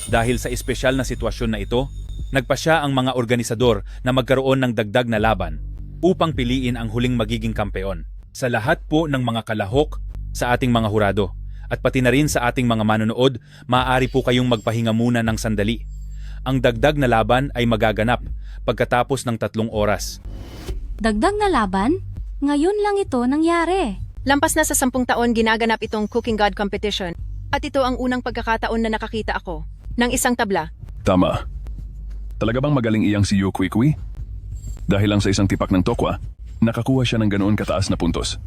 Dahil sa espesyal na sitwasyon na ito, nagpasya ang mga organisador na magkaroon ng dagdag na laban upang piliin ang huling magiging kampeon. Sa lahat po ng mga kalahok sa ating mga hurado at pati na rin sa ating mga manonood, maaari po kayong magpahinga muna ng sandali. Ang dagdag na laban ay magaganap pagkatapos ng 3 oras. Dagdag na laban? Ngayon lang ito nangyari. Lampas na sa 10 taon ginaganap itong Cooking God Competition at ito ang unang pagkakataon na nakakita ako ng isang tabla. Tama. Talaga bang magaling iyang si Yu Kui? Dahil lang sa isang tipak ng tokwa, nakakuha siya ng ganoon kataas na puntos.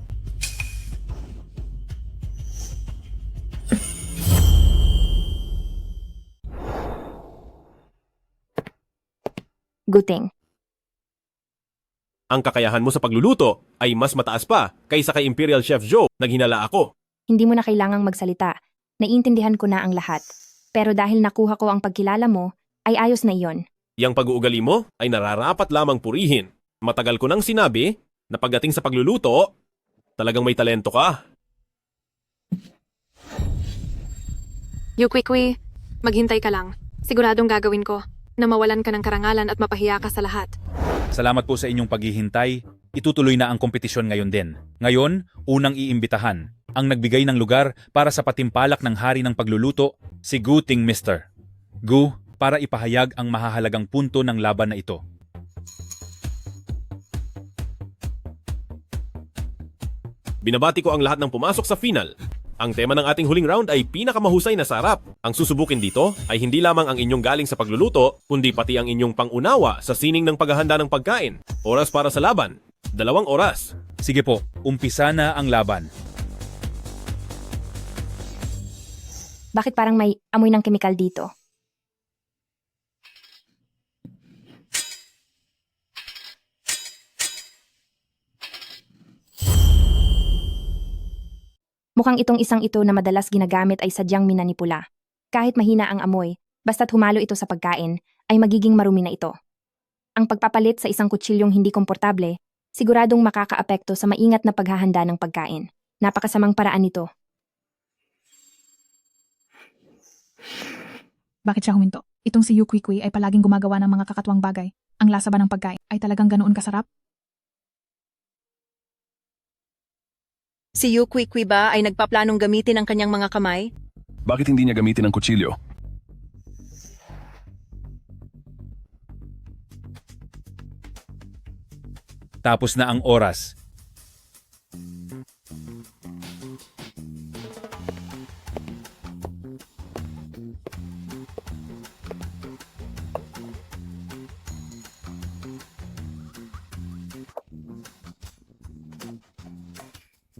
Guting. Ang kakayahan mo sa pagluluto ay mas mataas pa kaysa kay Imperial Chef Zhou. Naghinala ako. Hindi mo na kailangang magsalita. Naiintindihan ko na ang lahat. Pero dahil nakuha ko ang pagkilala mo, ay ayos na iyon. Yang pag-uugali mo ay nararapat lamang purihin. Matagal ko nang sinabi na pagdating sa pagluluto, talagang may talento ka. Yu Kui, maghintay ka lang. Siguradong gagawin ko na mawalan ka ng karangalan at mapahiya ka sa lahat. Salamat po sa inyong paghihintay. Itutuloy na ang kompetisyon ngayon din. Ngayon, unang iimbitahan ang nagbigay ng lugar para sa patimpalak ng hari ng pagluluto, si Gu Ting Mr. Gu, para ipahayag ang mahahalagang punto ng laban na ito. Binabati ko ang lahat ng pumasok sa final. Ang tema ng ating huling round ay pinakamahusay na sarap. Ang susubukin dito ay hindi lamang ang inyong galing sa pagluluto, kundi pati ang inyong pangunawa sa sining ng paghahanda ng pagkain. Oras para sa laban. 2 oras. Sige po, umpisa na ang laban. Bakit parang may amoy ng kemikal dito? Mukhang itong isang ito na madalas ginagamit ay sadyang minanipula. Kahit mahina ang amoy, basta't humalo ito sa pagkain, ay magiging marumi na ito. Ang pagpapalit sa isang kutsilyong hindi komportable, siguradong makakaapekto sa maingat na paghahanda ng pagkain. Napakasamang paraan nito. Bakit siya huminto? Itong si Yu Kui ay palaging gumagawa ng mga kakatwang bagay. Ang lasa ba ng pagkain ay talagang ganoon kasarap? Si Yu Kui ba ay nagpaplanong gamitin ang kanyang mga kamay? Bakit hindi niya gamitin ang kutsilyo? Tapos na ang oras.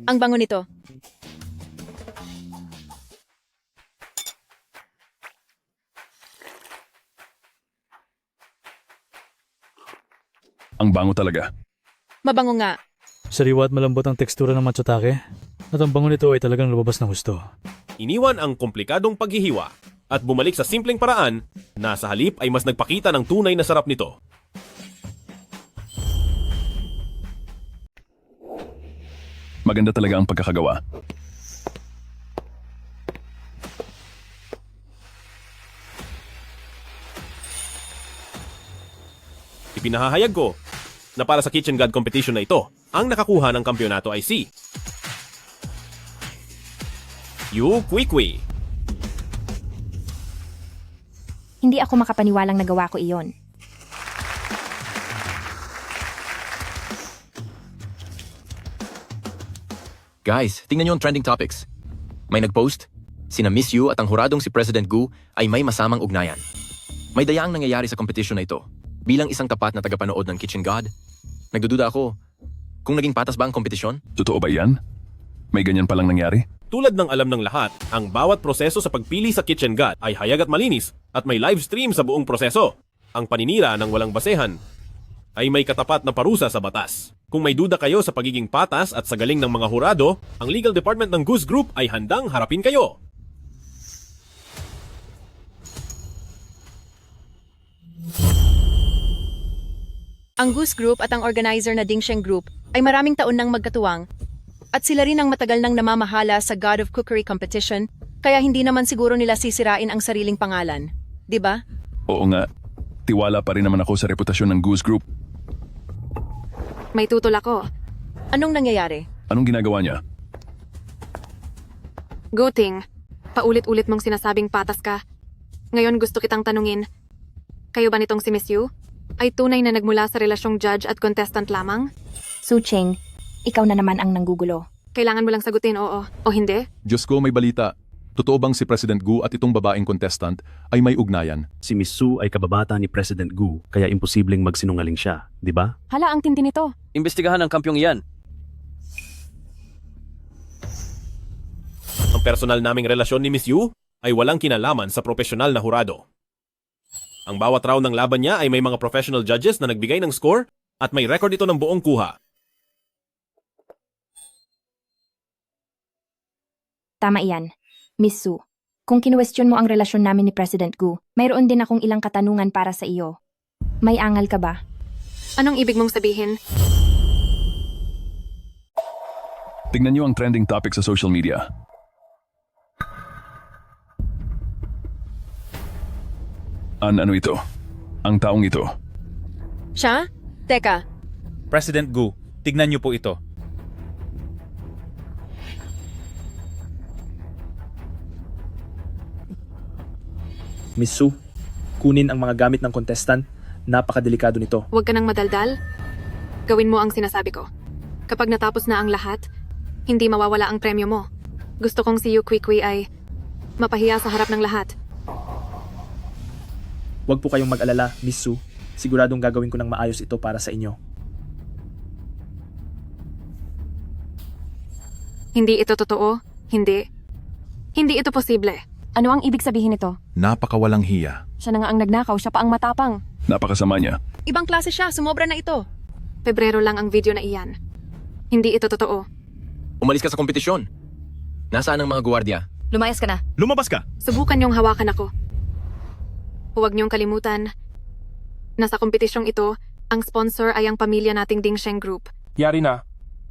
Ang bango nito. Ang bango talaga. Mabango nga. Sariwa at malambot ang tekstura ng matsutake. At ang bango nito ay talagang lumabas ng gusto. Iniwan ang komplikadong paghihiwa at bumalik sa simpleng paraan na sa halip ay mas nagpakita ng tunay na sarap nito. Maganda talaga ang pagkakagawa. Ipinahahayag ko na para sa Kitchen God competition na ito, ang nakakuha ng kampyonato ay si Yu Kwikwi. Hindi ako makapaniwalang nagawa ko iyon. Guys, tingnan niyo ang trending topics. May nagpost, sina Miss Yu at ang huradong si President Gu ay may masamang ugnayan. May dayaang nangyayari sa competition na ito. Bilang isang tapat na tagapanood ng Kitchen God, nagdududa ako kung naging patas ba ang kompetisyon? Totoo ba yan? May ganyan palang nangyari? Tulad ng alam ng lahat, ang bawat proseso sa pagpili sa Kitchen God ay hayag at malinis at may live stream sa buong proseso. Ang paninira ng walang basehan ay may katapat na parusa sa batas. Kung may duda kayo sa pagiging patas at sa galing ng mga hurado, ang legal department ng Goose Group ay handang harapin kayo. Ang Goose Group at ang organizer na Dingsheng Group ay maraming taon nang magkatuwang at sila rin ang matagal nang namamahala sa God of Cookery competition kaya hindi naman siguro nila sisirain ang sariling pangalan. 'Di ba? Oo nga. Tiwala pa rin naman ako sa reputasyon ng Goose Group. May tutol ako. Anong nangyayari? Anong ginagawa niya? Guting, paulit-ulit mong sinasabing patas ka. Ngayon gusto kitang tanungin, kayo ba nitong si Miss Yu? Ay tunay na nagmula sa relasyong judge at contestant lamang? Sucheng, ikaw na naman ang nanggugulo. Kailangan mo lang sagutin oo o hindi? Diyos ko, may balita. Totoo bang si President Gu at itong babaeng contestant ay may ugnayan? Si Miss Su ay kababata ni President Gu, kaya imposibleng magsinungaling siya, di ba? Hala, ang tindi nito. Imbestigahan ang kampyong iyan. Ang personal naming relasyon ni Miss Yu ay walang kinalaman sa profesional na hurado. Ang bawat round ng laban niya ay may mga professional judges na nagbigay ng score at may record ito ng buong kuha. Tama iyan. Miss Su, kung kinuwestiyon mo ang relasyon namin ni President Gu, mayroon din akong ilang katanungan para sa iyo. May angal ka ba? Anong ibig mong sabihin? Tignan niyo ang trending topic sa social media. Ano ito? Ang taong ito. Siya? Teka, President Gu, tignan niyo po ito. Miss Su, kunin ang mga gamit ng contestant. Napakadelikado nito. Huwag ka nang madaldal. Gawin mo ang sinasabi ko. Kapag natapos na ang lahat, hindi mawawala ang premyo mo. Gusto kong si Yu Kwikwi ay mapahiya sa harap ng lahat. Huwag po kayong mag-alala, Miss Su. Siguradong gagawin ko ng maayos ito para sa inyo. Hindi ito totoo. Hindi. Hindi ito posible. Ano ang ibig sabihin nito? Napakawalang hiya. Siya na nga ang nagnakaw, siya pa ang matapang. Napakasama niya. ibang klase siya, sumobra na ito. Pebrero lang ang video na iyan. Hindi ito totoo. Umalis ka sa kompetisyon. Nasaan ang mga gwardiya? Lumayas ka na. Lumabas ka! Subukan niyong hawakan ako. Huwag niyong kalimutan. Nasa kompetisyong ito, ang sponsor ay ang pamilya nating Dingsheng Group. Yari na.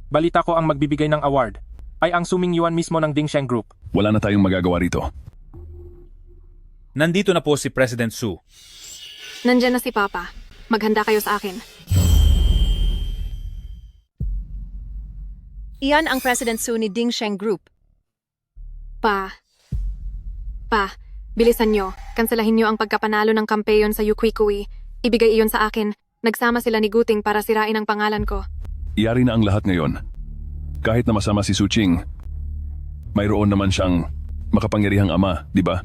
Balita ko ang magbibigay ng award ay ang Suming Yuan mismo ng Dingsheng Group. Wala na tayong magagawa rito. Nandito na po si President Su. Nandyan na si Papa. Maghanda kayo sa akin. Iyan ang President Su ni Dingsheng Group. Pa, bilisan nyo. Kanselahin nyo ang pagkapanalo ng kampeyon sa Yukwikui. Ibigay iyon sa akin. Nagsama sila ni Guting para sirain ang pangalan ko. Iyari na ang lahat ngayon. Kahit na masama si Suching, mayroon naman siyang makapangyarihang ama, di ba?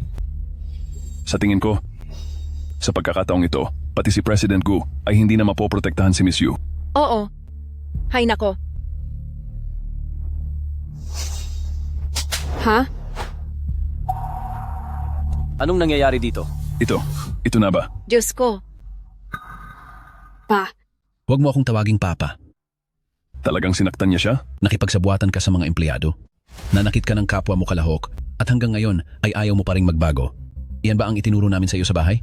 Sa tingin ko, sa pagkakataong ito, pati si President Gu ay hindi na mapoprotektahan si Miss Yu. Oo. Hay nako. Ha? Anong nangyayari dito? Ito na ba? Diyos ko. Pa. Huwag mo akong tawaging Papa. Talagang sinaktan niya siya? Nakipagsabuatan ka sa mga empleyado. Nanakit ka ng kapwa mo kalahok at hanggang ngayon ay ayaw mo pa ring magbago. Iyan ba ang itinuro namin sa iyo sa bahay?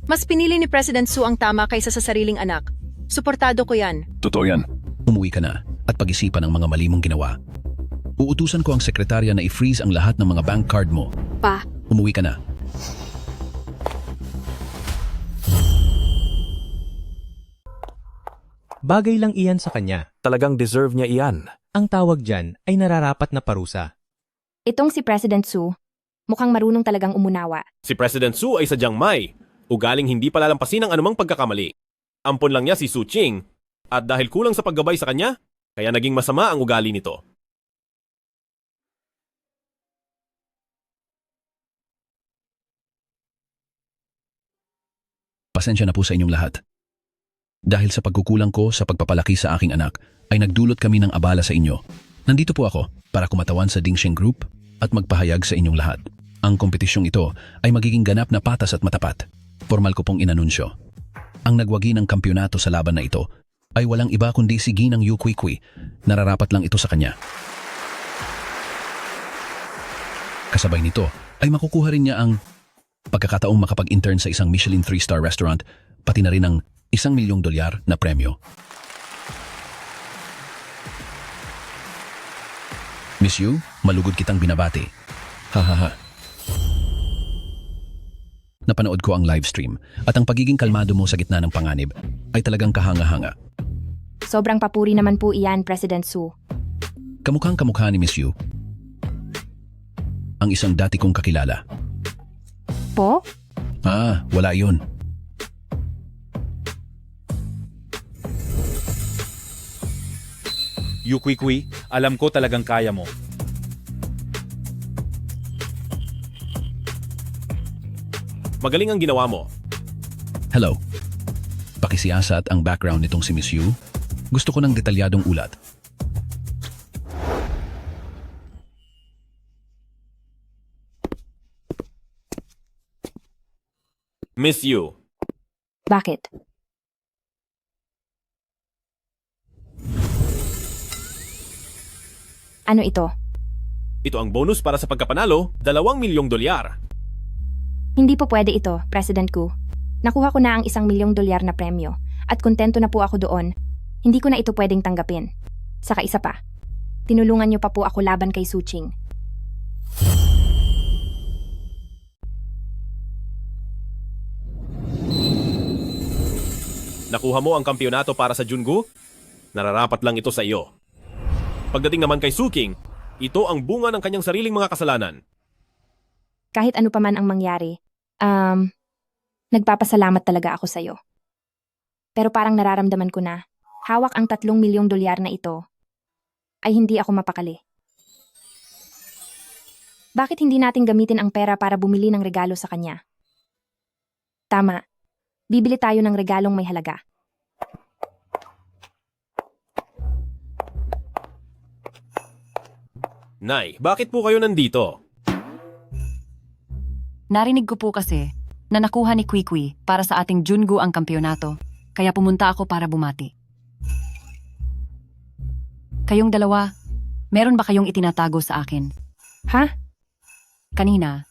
Mas pinili ni President Su ang tama kaysa sa sariling anak. Suportado ko yan. Totoo yan. Umuwi ka na at pag-isipan ang mga mali mong ginawa. Uutusan ko ang sekretarya na i-freeze ang lahat ng mga bank card mo. Pa. Umuwi ka na. Bagay lang iyan sa kanya. Talagang deserve niya iyan. Ang tawag dyan ay nararapat na parusa. Itong si President Su, mukhang marunong talagang umunawa. Si President Su ay sadyang may ugaling hindi palalampasin ang anumang pagkakamali. Ampon lang niya si Su Ching at dahil kulang sa paggabay sa kanya, kaya naging masama ang ugali nito. Pasensya na po sa inyong lahat. Dahil sa pagkukulang ko sa pagpapalaki sa aking anak, ay nagdulot kami ng abala sa inyo. Nandito po ako para kumatawan sa Dingsheng Group at magpahayag sa inyong lahat. Ang kompetisyong ito ay magiging ganap na patas at matapat. Formal ko pong inanunsyo. Ang nagwagi ng kampyonato sa laban na ito ay walang iba kundi si Ginang Yu Kui. Nararapat lang ito sa kanya. Kasabay nito ay makukuha rin niya ang pagkakataong makapag-intern sa isang Michelin 3-star restaurant, pati na rin ang $1,000,000 na premyo. Miss Yu, malugod kitang binabati. Hahaha. Napanood ko ang livestream at ang pagiging kalmado mo sa gitna ng panganib ay talagang kahanga-hanga. Sobrang papuri naman po iyan, President Su. Kamukhang kamukha ni Miss Yu. Ang isang dati kong kakilala. Po? Wala yun. Yu Kui, alam ko talagang kaya mo. Magaling ang ginawa mo. Hello. Pakisiyasat ang background nitong si Miss Yu. Gusto ko ng detalyadong ulat. Miss Yu. Bakit? Ano ito? Ito ang bonus para sa pagkapanalo, $2,000,000. Hindi po pwede ito, President Gu. Nakuha ko na ang $1,000,000 na premyo at kontento na po ako doon. Hindi ko na ito pwedeng tanggapin. Saka isa pa, tinulungan niyo pa po ako laban kay Su Ching. Nakuha mo ang kampyonato para sa Jungu? Nararapat lang ito sa iyo. Pagdating naman kay Su King, ito ang bunga ng kanyang sariling mga kasalanan. Kahit ano pa man ang mangyari, nagpapasalamat talaga ako sa'yo. Pero parang nararamdaman ko na, hawak ang $3,000,000 na ito, ay hindi ako mapakali. Bakit hindi natin gamitin ang pera para bumili ng regalo sa kanya? Tama, bibili tayo ng regalong may halaga. Nay, bakit po kayo nandito? Narinig ko po kasi na nakuha ni Kui para sa ating Jungu ang kampyonato, kaya pumunta ako para bumati. Kayong dalawa, meron ba kayong itinatago sa akin? Ha? Kanina,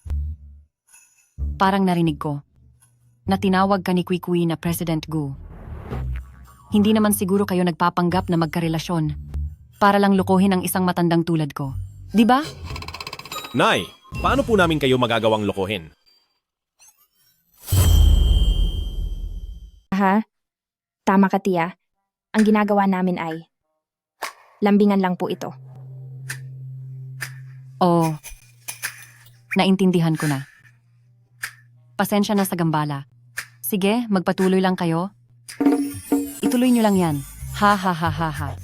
parang narinig ko na tinawag ka ni Kui na President Gu. Hindi naman siguro kayo nagpapanggap na magkarelasyon para lang lukuhin ang isang matandang tulad ko. Di ba? Nay, paano po namin kayo magagawang lokohin? Tama ka, Tia. Ang ginagawa namin ay lambingan lang po ito. Oo. Naintindihan ko na. Pasensya na sa gambala. Sige, magpatuloy lang kayo. Ituloy nyo lang yan. Ha ha ha ha ha.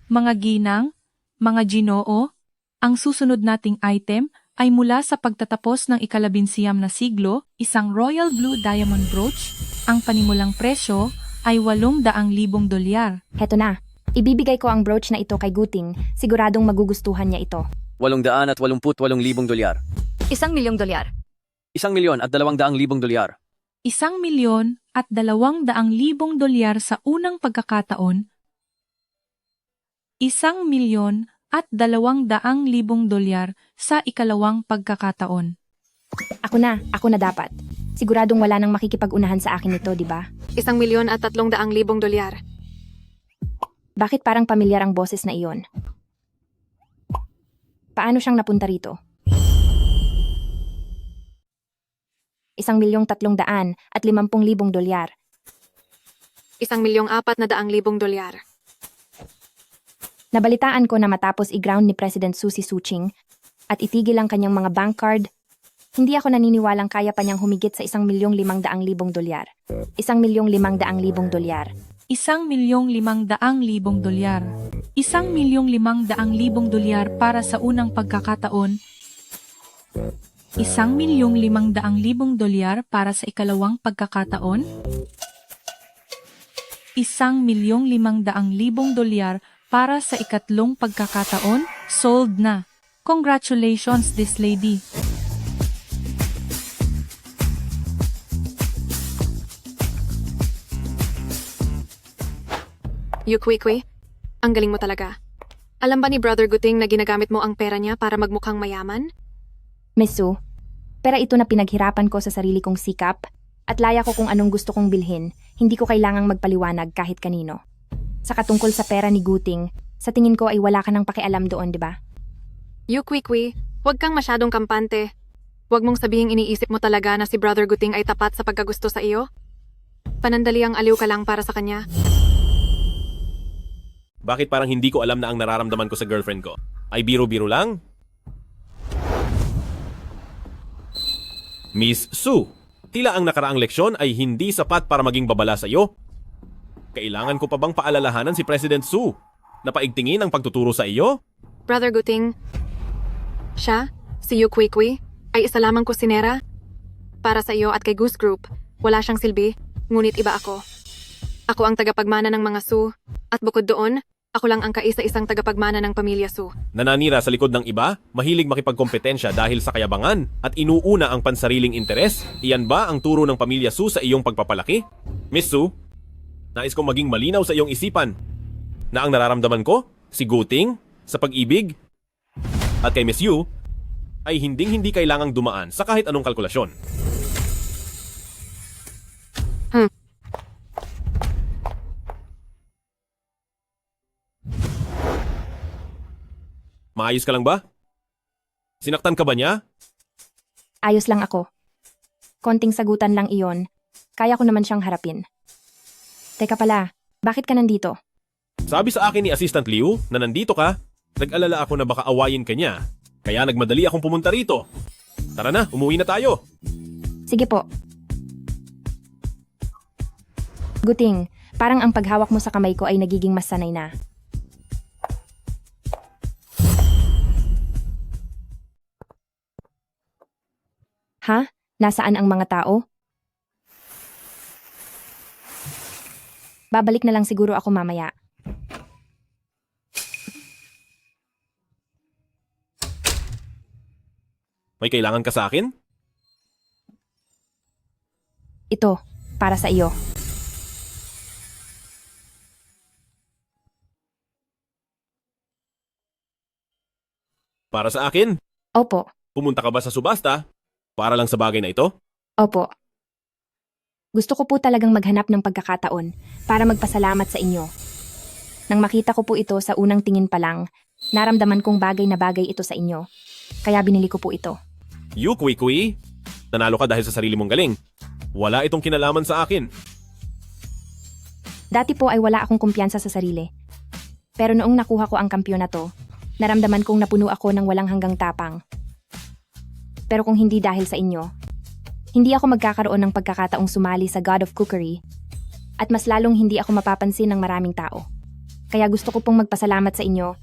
Mga ginang, mga ginoo, ang susunod nating item ay mula sa pagtatapos ng ika-11 na siglo, isang Royal Blue Diamond Brooch. Ang panimulang presyo ay $800,000. Heto na, ibibigay ko ang brooch na ito kay Guting, siguradong magugustuhan niya ito. $888,000. $1,000,000. $1,200,000. $1,200,000 sa unang pagkakataon, $1,200,000 sa ikalawang pagkakataon. Ako na dapat. Siguradong wala nang makikipag-unahan sa akin ito, di ba? $1,300,000. Bakit parang pamilyar ang boses na iyon? Paano siyang napunta rito? 1,300,000 at 50,000 dolyar. 1,400,000 dolyar. Nabalitaan ko na matapos i-ground ni President Su si Suching at itigil ang kanyang mga bank card, hindi ako naniniwalang kaya pa niyang humigit sa 1,500,000 dolyar. 1,500,000 dolyar. 1,500,000 dolyar. 1,500,000 dolyar para sa unang pagkakataon. 1,500,000 dolyar para sa ikalawang pagkakataon. 1,500,000 dolyar para sa ikatlong pagkakataon. Sold na. Congratulations this lady. Yu Kwee, ang galing mo talaga. Alam ba ni Brother Guting na ginagamit mo ang pera niya para magmukhang mayaman? Miss Su, pera ito na pinaghirapan ko sa sarili kong sikap at laya ko kung anong gusto kong bilhin, hindi ko kailangang magpaliwanag kahit kanino. Sa katungkol sa pera ni Guting, sa tingin ko ay wala ka nang pakialam doon, di ba? Yu Kwee, huwag kang masyadong kampante. Huwag mong sabihing iniisip mo talaga na si Brother Guting ay tapat sa pagkagusto sa iyo. Panandaliang aliw ka lang para sa kanya. Bakit parang hindi ko alam na ang nararamdaman ko sa girlfriend ko? Ay biro-biro lang? Miss Su, tila ang nakaraang leksyon ay hindi sapat para maging babala sa iyo. Kailangan ko pa bang paalalahanan si President Su na paigtingin ang pagtuturo sa iyo? Brother Guting, siya, si Yu Kwee, ay isa lamang kusinera. Para sa iyo at kay Goose Group, wala siyang silbi, ngunit iba ako. Ako ang tagapagmana ng mga Su, at bukod doon, ako lang ang kaisa-isang tagapagmana ng pamilya Su. Nananira sa likod ng iba, mahilig makipagkompetensya dahil sa kayabangan, at inuuna ang pansariling interes? Iyan ba ang turo ng pamilya Su sa iyong pagpapalaki? Miss Su, nais kong maging malinaw sa iyong isipan na ang nararamdaman ko, si Guting, sa pag-ibig, at kay Miss Yu, ay hinding-hindi kailangang dumaan sa kahit anong kalkulasyon. Maayos ka lang ba? Sinaktan ka ba niya? Ayos lang ako. Konting sagutan lang iyon. Kaya ko naman siyang harapin. Teka pala, bakit ka nandito? Sabi sa akin ni Assistant Liu na nandito ka, nag-alala ako na baka awayin ka niya. Kaya nagmadali akong pumunta rito. Tara na, umuwi na tayo. Sige po. Guting, parang ang paghawak mo sa kamay ko ay nagiging mas sanay na. Ha? Nasaan ang mga tao? Babalik na lang siguro ako mamaya. May kailangan ka sa akin? Ito, para sa iyo. Para sa akin? Opo. Pumunta ka ba sa subasta? Para lang sa bagay na ito? Opo. Gusto ko po talagang maghanap ng pagkakataon para magpasalamat sa inyo. Nang makita ko po ito sa unang tingin pa lang, naramdaman kong bagay na bagay ito sa inyo. Kaya binili ko po ito. Yu Kwee, nanalo ka dahil sa sarili mong galing. Wala itong kinalaman sa akin. Dati po ay wala akong kumpiyansa sa sarili. Pero noong nakuha ko ang kampyonato, naramdaman kong napuno ako ng walang hanggang tapang. Pero kung hindi dahil sa inyo, hindi ako magkakaroon ng pagkakataong sumali sa God of Cookery at mas lalong hindi ako mapapansin ng maraming tao. Kaya gusto ko pong magpasalamat sa inyo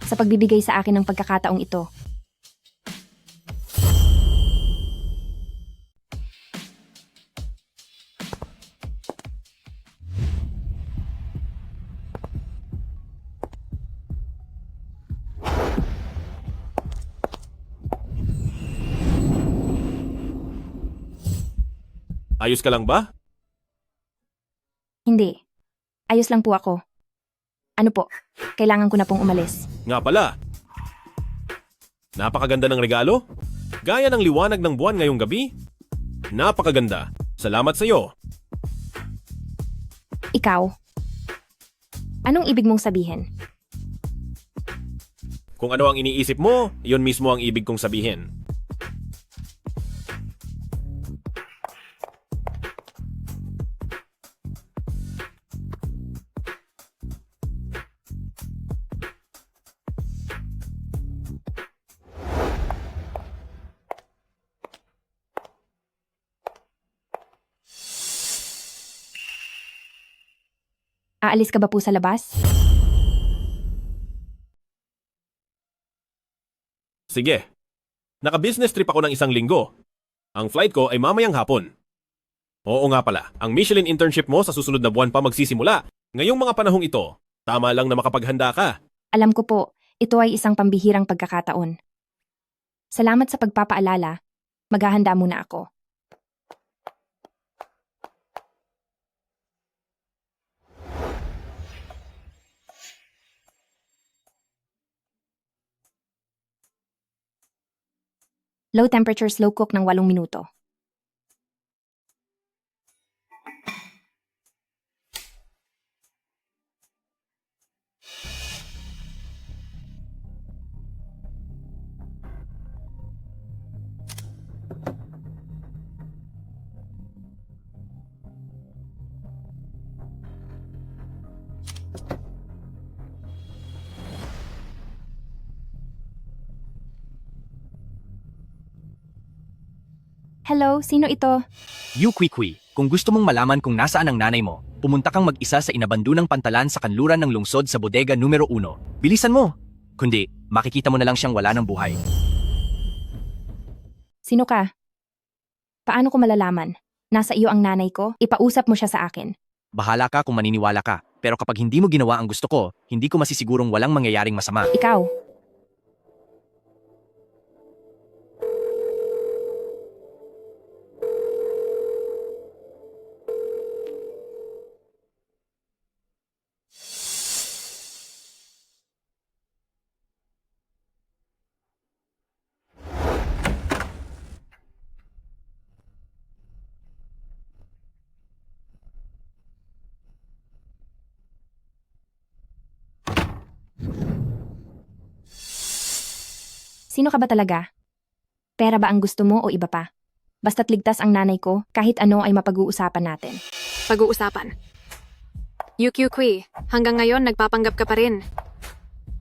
sa pagbibigay sa akin ng pagkakataong ito. Ayos ka lang ba? Hindi. Ayos lang po ako. Ano po? Kailangan ko na pong umalis. Nga pala. Napakaganda ng regalo. Gaya ng liwanag ng buwan ngayong gabi. Napakaganda. Salamat sa iyo. Ikaw? Anong ibig mong sabihin? Kung ano ang iniisip mo, iyon mismo ang ibig kong sabihin. Aalis ka ba po sa labas? Sige. Naka-business trip ako ng 1 linggo. Ang flight ko ay mamayang hapon. Oo nga pala, ang Michelin internship mo sa susunod na buwan pa magsisimula. Ngayong mga panahong ito, tama lang na makapaghanda ka. Alam ko po, ito ay isang pambihirang pagkakataon. Salamat sa pagpapaalala. Maghahanda muna ako. Low temperature slow cook ng 8 minuto. Hello, sino ito? You Kwikwi, kung gusto mong malaman kung nasaan ang nanay mo, pumunta kang mag-isa sa inabandunang pantalan sa kanluran ng lungsod sa bodega numero 1. Bilisan mo! Kundi, makikita mo na lang siyang wala ng buhay. Sino ka? Paano ko malalaman? Nasa iyo ang nanay ko? Ipausap mo siya sa akin. Bahala ka kung maniniwala ka, pero kapag hindi mo ginawa ang gusto ko, hindi ko masisigurong walang mangyayaring masama. Ikaw? Sino ka ba talaga? Pera ba ang gusto mo o iba pa? Basta't ligtas ang nanay ko, kahit ano ay mapag-uusapan natin. Pag-uusapan. Kui, hanggang ngayon nagpapanggap ka pa rin.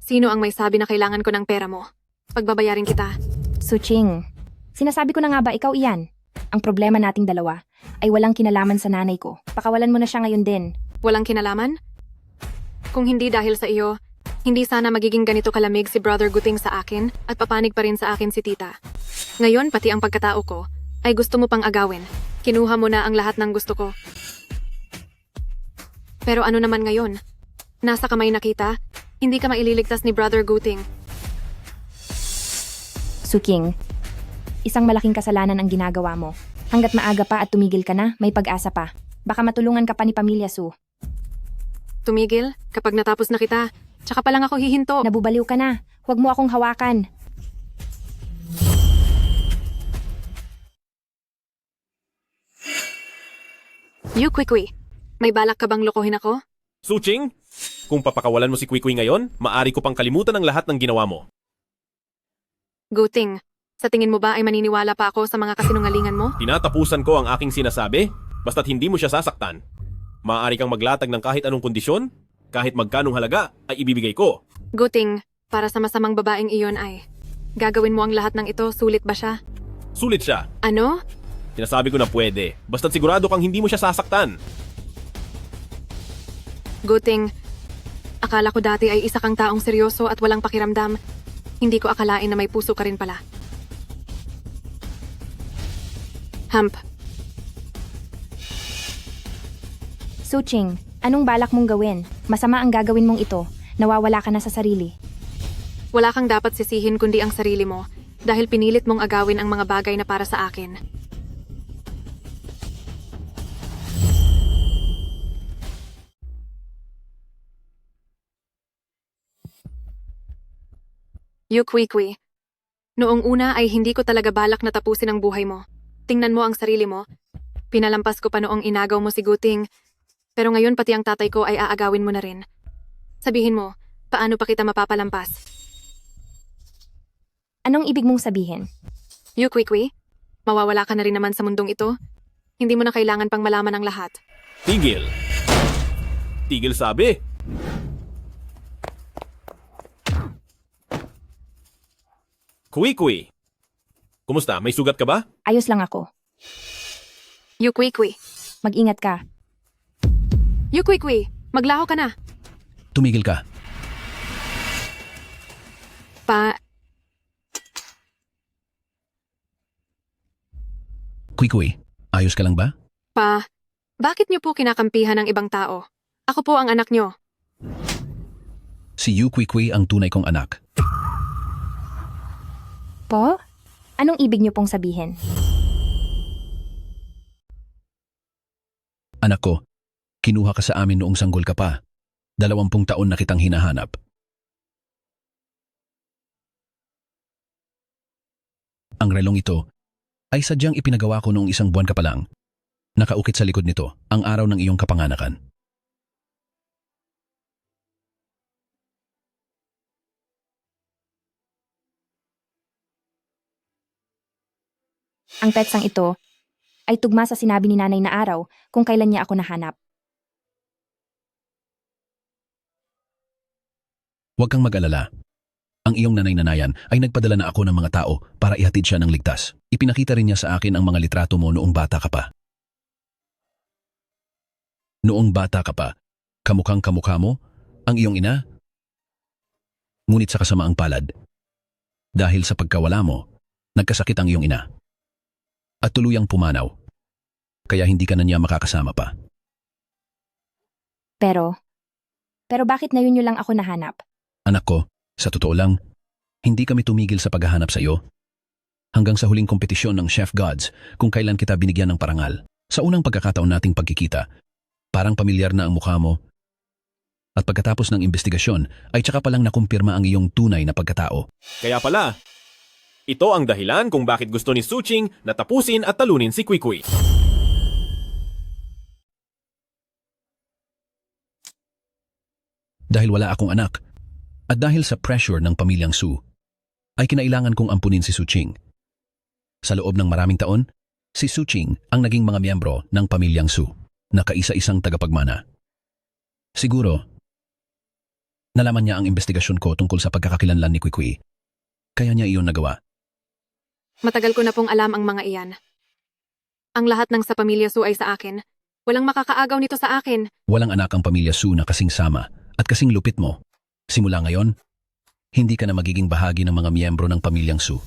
Sino ang may sabi na kailangan ko ng pera mo? Pagbabayarin kita. Suching, sinasabi ko na nga ba ikaw iyan? Ang problema nating dalawa ay walang kinalaman sa nanay ko. Pakawalan mo na siya ngayon din. Walang kinalaman? Kung hindi dahil sa iyo, hindi sana magiging ganito kalamig si Brother Guting sa akin at papanig pa rin sa akin si Tita. Ngayon, pati ang pagkatao ko ay gusto mo pang agawin. Kinuha mo na ang lahat ng gusto ko. Pero ano naman ngayon? Nasa kamay na kita, hindi ka maililigtas ni Brother Guting. Suking, isang malaking kasalanan ang ginagawa mo. Hanggat maaga pa at tumigil ka na, may pag-asa pa. Baka matulungan ka pa ni Pamilya Su. Tumigil? Kapag natapos na kita, tsaka pa lang ako hihinto. Nabubaliw ka na. Huwag mo akong hawakan. Kui, may balak ka bang lokohin ako? Suching, kung papakawalan mo si Kwikwi ngayon, maari ko pang kalimutan ang lahat ng ginawa mo. Guting, sa tingin mo ba ay maniniwala pa ako sa mga kasinungalingan mo? Tinatapusan ko ang aking sinasabi, basta't hindi mo siya sasaktan. Maaari kang maglatag ng kahit anong kondisyon, kahit magkanong halaga ay ibibigay ko. Guting, para sa masamang babaeng iyon ay, gagawin mo ang lahat ng ito, sulit ba siya? Sulit siya. Ano? Sinasabi ko na pwede, basta't sigurado kang hindi mo siya sasaktan. Guting, akala ko dati ay isa kang taong seryoso at walang pakiramdam. Hindi ko akalain na may puso ka rin pala. Hump. Suching, anong balak mong gawin? Masama ang gagawin mong ito. Nawawala ka na sa sarili. Wala kang dapat sisihin kundi ang sarili mo dahil pinilit mong agawin ang mga bagay na para sa akin. Kui, noong una ay hindi ko talaga balak na tapusin ang buhay mo. Tingnan mo ang sarili mo. Pinalampas ko pa noong inagaw mo si Guting, pero ngayon pati ang tatay ko ay aagawin mo na rin. Sabihin mo, paano pa kita mapapalampas? Anong ibig mong sabihin? Kui, mawawala ka na rin naman sa mundong ito. Hindi mo na kailangan pang malaman ang lahat. Tigil. Tigil sabi. Kui, kumusta? May sugat ka ba? Ayos lang ako. Kui, Mag-ingat ka. Kui, Maglaho ka na. Tumigil ka. Pa, Kwikwi, ayos ka lang ba? bakit niyo po kinakampihan ng ibang tao? Ako po ang anak niyo. Si Yu Kwikwi ang tunay kong anak. Po? Anong ibig niyo pong sabihin? Anak ko, kinuha ka sa amin noong sanggol ka pa. 20 taon na kitang hinahanap. Ang relong ito ay sadyang ipinagawa ko noong 1 buwan ka pa lang. Nakaukit sa likod nito ang araw ng iyong kapanganakan. Ang petsang ito ay tugma sa sinabi ni nanay na araw kung kailan niya ako nahanap. Huwag kang mag-alala. Ang iyong nanay-nanayan ay nagpadala na ako ng mga tao para ihatid siya ng ligtas. Ipinakita rin niya sa akin ang mga litrato mo noong bata ka pa. Noong bata ka pa, kamukhang kamukha mo, ang iyong ina. Ngunit sa kasamaang palad, dahil sa pagkawala mo, nagkasakit ang iyong ina. At tuluyang pumanaw, kaya hindi ka na niya makakasama pa. Pero bakit ngayon niyo lang ako nahanap? Anak ko, sa totoo lang, hindi kami tumigil sa paghahanap sa iyo. Hanggang sa huling kompetisyon ng Chef Gods kung kailan kita binigyan ng parangal. Sa unang pagkakataon nating pagkikita, parang pamilyar na ang mukha mo. At pagkatapos ng investigasyon ay tsaka palang nakumpirma ang iyong tunay na pagkatao. Kaya pala, ito ang dahilan kung bakit gusto ni Suching na tapusin at talunin si Kwikwi. Dahil wala akong anak, at dahil sa pressure ng pamilyang Su, ay kinailangan kong ampunin si Suching. Sa loob ng maraming taon, si Suching ang naging mga miyembro ng pamilyang Su, na kaisa-isang tagapagmana. Siguro, nalaman niya ang investigasyon ko tungkol sa pagkakakilanlan ni Kwikwi, kaya niya iyon nagawa. Matagal ko na pong alam ang mga iyan. Ang lahat ng sa pamilya Su ay sa akin. Walang makakaagaw nito sa akin. Walang anak ang pamilya Su na kasing sama at kasing lupit mo. Simula ngayon, hindi ka na magiging bahagi ng mga miyembro ng pamilyang Su.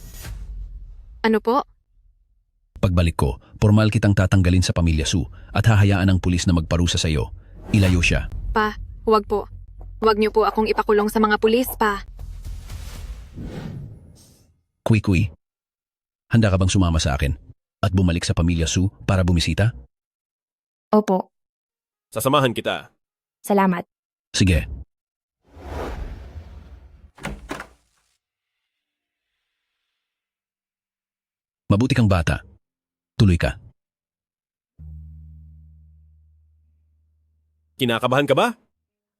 Ano po? Pagbalik ko, formal kitang tatanggalin sa pamilya Su at hahayaan ng pulis na magparusa sa iyo. Ilayo siya. Pa, huwag po. Huwag niyo po akong ipakulong sa mga pulis, pa. Kwikwi, handa ka bang sumama sa akin at bumalik sa pamilya Su para bumisita? Opo, Sasamahan kita. salamat. Sige. Mabuti kang bata. Tuloy ka. Kinakabahan ka ba?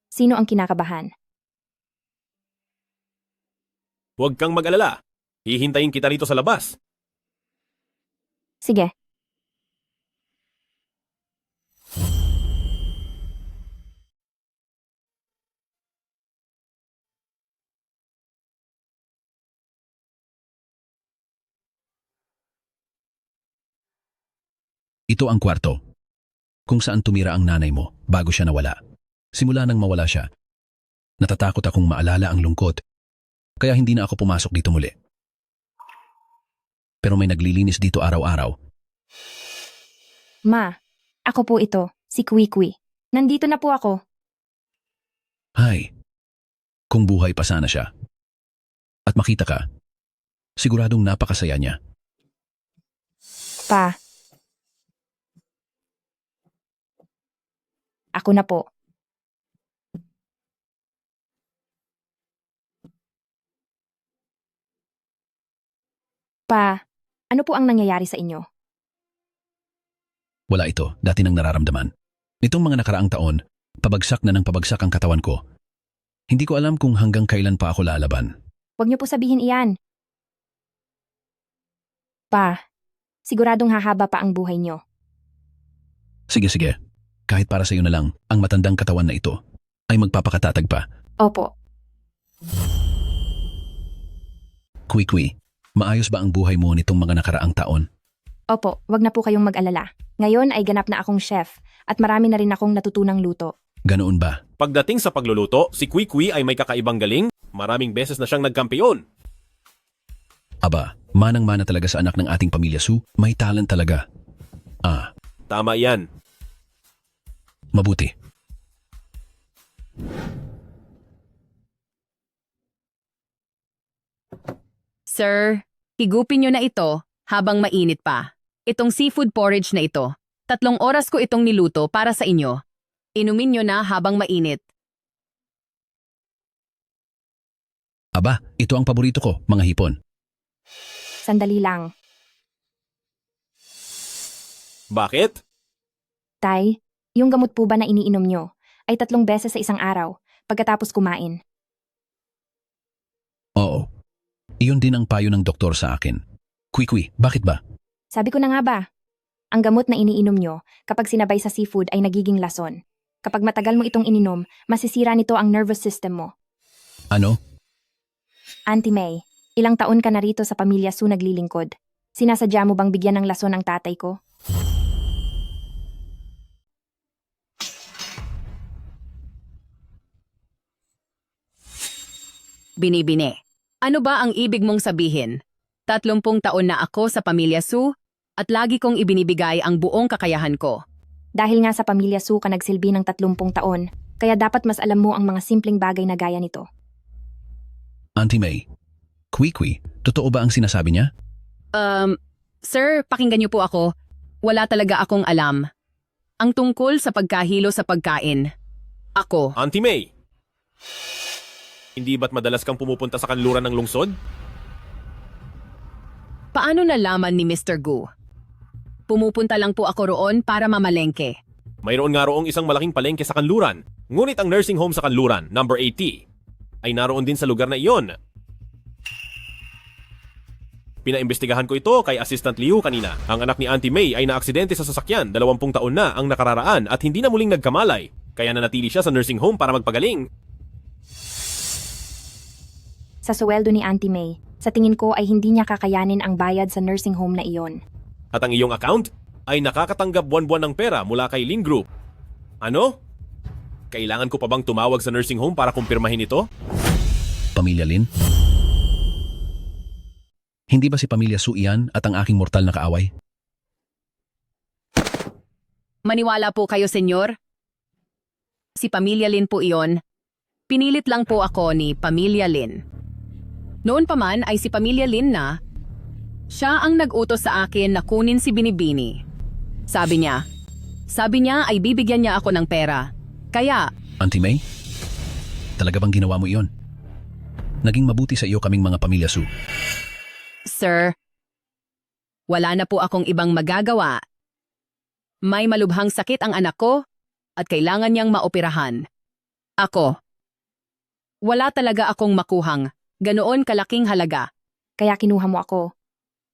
Sino ang kinakabahan? Huwag kang mag-alala. Hihintayin kita rito sa labas. Sige. Ito ang kwarto, kung saan tumira ang nanay mo bago siya nawala. Simula nang mawala siya, natatakot akong maalala ang lungkot, kaya hindi na ako pumasok dito muli. Pero may naglilinis dito araw-araw. Ma, ako po ito, si Kwikwi. Nandito na po ako. Hay, kung buhay pa sana siya. At makita ka, siguradong napakasaya niya. Pa. Ako na po. Pa, ano po ang nangyayari sa inyo? Wala ito, dati nang nararamdaman. Nitong mga nakaraang taon, pabagsak na ng pabagsak ang katawan ko. Hindi ko alam kung hanggang kailan pa ako lalaban. Huwag niyo po sabihin iyan. Pa, siguradong hahaba pa ang buhay niyo. Sige. Kahit para sa iyo na lang, ang matandang katawan na ito ay magpapakatatag pa. Opo. Kwikwi, maayos ba ang buhay mo nitong mga nakaraang taon? Opo, wag na po kayong mag-alala. Ngayon ay ganap na akong chef at marami na rin akong natutunang luto. Ganoon ba? Pagdating sa pagluluto, si Kwee ay may kakaibang galing. Maraming beses na siyang nagkampiyon. Aba, manang-mana talaga sa anak ng ating pamilya Su. May talent talaga. Ah, Tama yan. mabuti. Sir, higupin nyo na ito habang mainit pa. Itong seafood porridge na ito. 3 oras ko itong niluto para sa inyo. Inumin nyo na habang mainit. Aba, ito ang paborito ko, mga hipon. Sandali lang. Bakit? Tay, yung gamot po ba na iniinom nyo ay 3 beses sa isang araw pagkatapos kumain? Oo. Iyon din ang payo ng doktor sa akin. Kwee, bakit ba? Sabi ko na nga ba, ang gamot na iniinom nyo kapag sinabay sa seafood ay nagiging lason. Kapag matagal mo itong ininom, masisira nito ang nervous system mo. Ano? Auntie May, ilang taon ka na rito sa pamilya Su naglilingkod. Sinasadya mo bang bigyan ng lason ang tatay ko? Binibini. Ano ba ang ibig mong sabihin? 30 taon na ako sa pamilya Su at lagi kong ibinibigay ang buong kakayahan ko. Dahil nga sa pamilya Su ka nagsilbi ng 30 taon, kaya dapat mas alam mo ang mga simpleng bagay na gaya nito. Auntie May, Kwee, totoo ba ang sinasabi niya? Sir, pakinggan niyo po ako. Wala talaga akong alam. Ang tungkol sa pagkahilo sa pagkain. Ako. Auntie May! Hindi ba't madalas kang pumupunta sa kanluran ng lungsod? Paano nalaman ni Mr. Gu? Pumupunta lang po ako roon para mamalengke. Mayroon nga roong isang malaking palengke sa kanluran. Ngunit ang nursing home sa kanluran, number 80, ay naroon din sa lugar na iyon. Pinaimbestigahan ko ito kay Assistant Liu kanina. Ang anak ni Auntie May ay naaksidente sa sasakyan, 20 taon na ang nakararaan at hindi na muling nagkamalay. Kaya nanatili siya sa nursing home para magpagaling. Sa sweldo ni Auntie May, sa tingin ko ay hindi niya kakayanin ang bayad sa nursing home na iyon. At ang iyong account ay nakakatanggap buwan-buwan ng pera mula kay Lin Group. Ano? Kailangan ko pa bang tumawag sa nursing home para kumpirmahin ito? Pamilya Lin? Hindi ba si Pamilya Su iyan at ang aking mortal na kaaway? Maniwala po kayo, senyor. Si Pamilya Lin po iyon. Pinilit lang po ako ni Pamilya Lin. Noon pa man ay si Pamilya Lin na siya ang nag-utos sa akin na kunin si Binibini. Sabi niya ay bibigyan niya ako ng pera. Kaya, Auntie May? Talaga bang ginawa mo iyon? Naging mabuti sa iyo kaming mga Pamilya Su. Sir, wala na po akong ibang magagawa. May malubhang sakit ang anak ko at kailangan niyang maoperahan. Ako, wala talaga akong makuhang ganoon kalaking halaga. Kaya kinuha mo ako.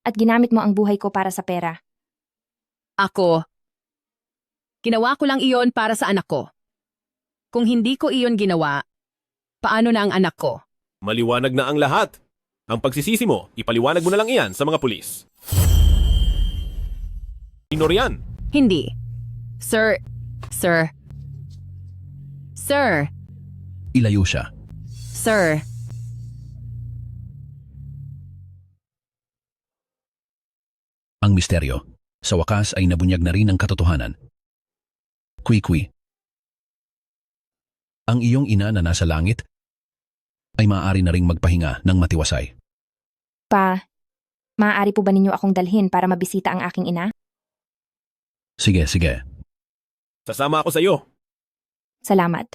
At ginamit mo ang buhay ko para sa pera. Ako, ginawa ko lang iyon para sa anak ko. Kung hindi ko iyon ginawa, paano na ang anak ko? Maliwanag na ang lahat. Ang pagsisisi mo, ipaliwanag mo na lang iyan sa mga pulis. Sino riyan? Hindi. Sir. Ilayo siya. Sir. Ang misteryo, sa wakas ay nabunyag na rin ang katotohanan. Kwee, ang iyong ina na nasa langit ay maaari na ring magpahinga ng matiwasay. Pa, maaari po ba ninyo akong dalhin para mabisita ang aking ina? Sige. Sasama ako sa iyo. Salamat.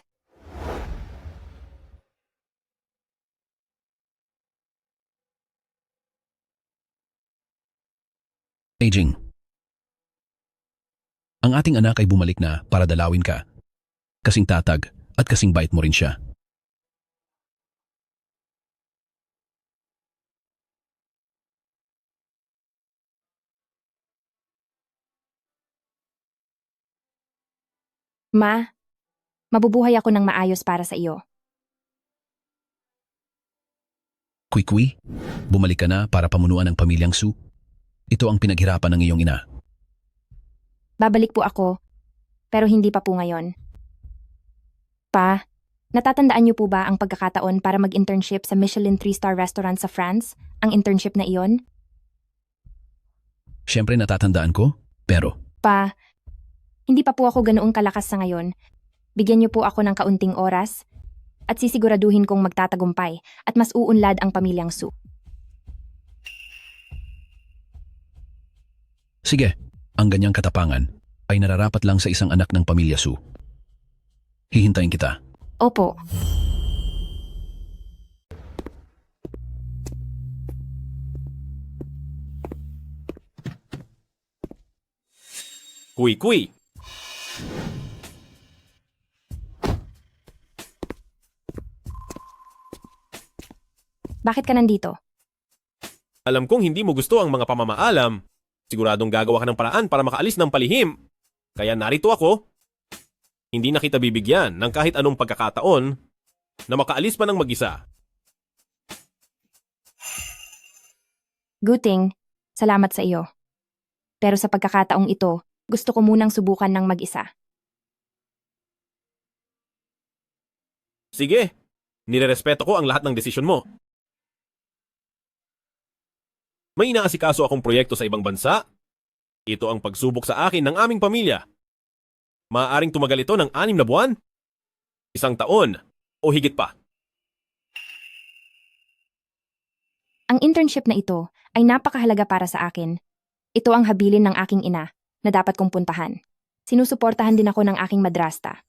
Aging. Ang ating anak ay bumalik na para dalawin ka. Kasing tatag at kasing bait mo rin siya. Ma, mabubuhay ako ng maayos para sa iyo. Kwee, bumalik ka na para pamunuan ang pamilyang Su. Ito ang pinaghirapan ng iyong ina. Babalik po ako, pero hindi pa po ngayon. Pa, natatandaan niyo po ba ang pagkakataon para mag-internship sa Michelin 3-star restaurant sa France? Ang internship na iyon? Siyempre natatandaan ko, pero Pa, hindi pa po ako ganoong kalakas sa ngayon. Bigyan niyo po ako ng kaunting oras at sisiguraduhin kong magtatagumpay at mas uunlad ang pamilyang Su. sige, ang ganyang katapangan ay nararapat lang sa isang anak ng pamilya Su. Hihintayin kita. Opo. Kui-kui. Bakit ka nandito? Alam kong hindi mo gusto ang mga pamamaalam. Siguradong gagawa ka ng paraan para makaalis ng palihim. Kaya narito ako. Hindi na kita bibigyan ng kahit anong pagkakataon na makaalis pa ng mag-isa. Guting, salamat sa iyo. Pero sa pagkakataong ito, gusto ko munang subukan ng mag-isa. Sige, nirerespeto ko ang lahat ng desisyon mo. May inaasikaso akong proyekto sa ibang bansa. Ito ang pagsubok sa akin ng aming pamilya. Maaaring tumagal ito ng 6 na buwan, 1 taon, o higit pa. Ang internship na ito ay napakahalaga para sa akin. Ito ang habilin ng aking ina na dapat kong puntahan. Sinusuportahan din ako ng aking madrasta.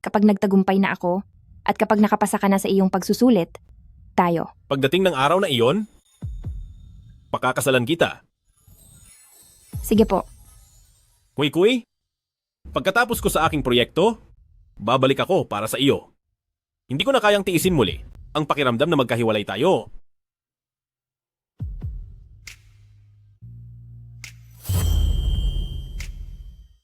Kapag nagtagumpay na ako at kapag nakapasa ka na sa iyong pagsusulit, tayo. Pagdating ng araw na iyon, pakakasalan kita. Sige po. Kui-kui, pagkatapos ko sa aking proyekto, babalik ako para sa iyo. Hindi ko na kayang tiisin muli ang pakiramdam na magkahiwalay tayo.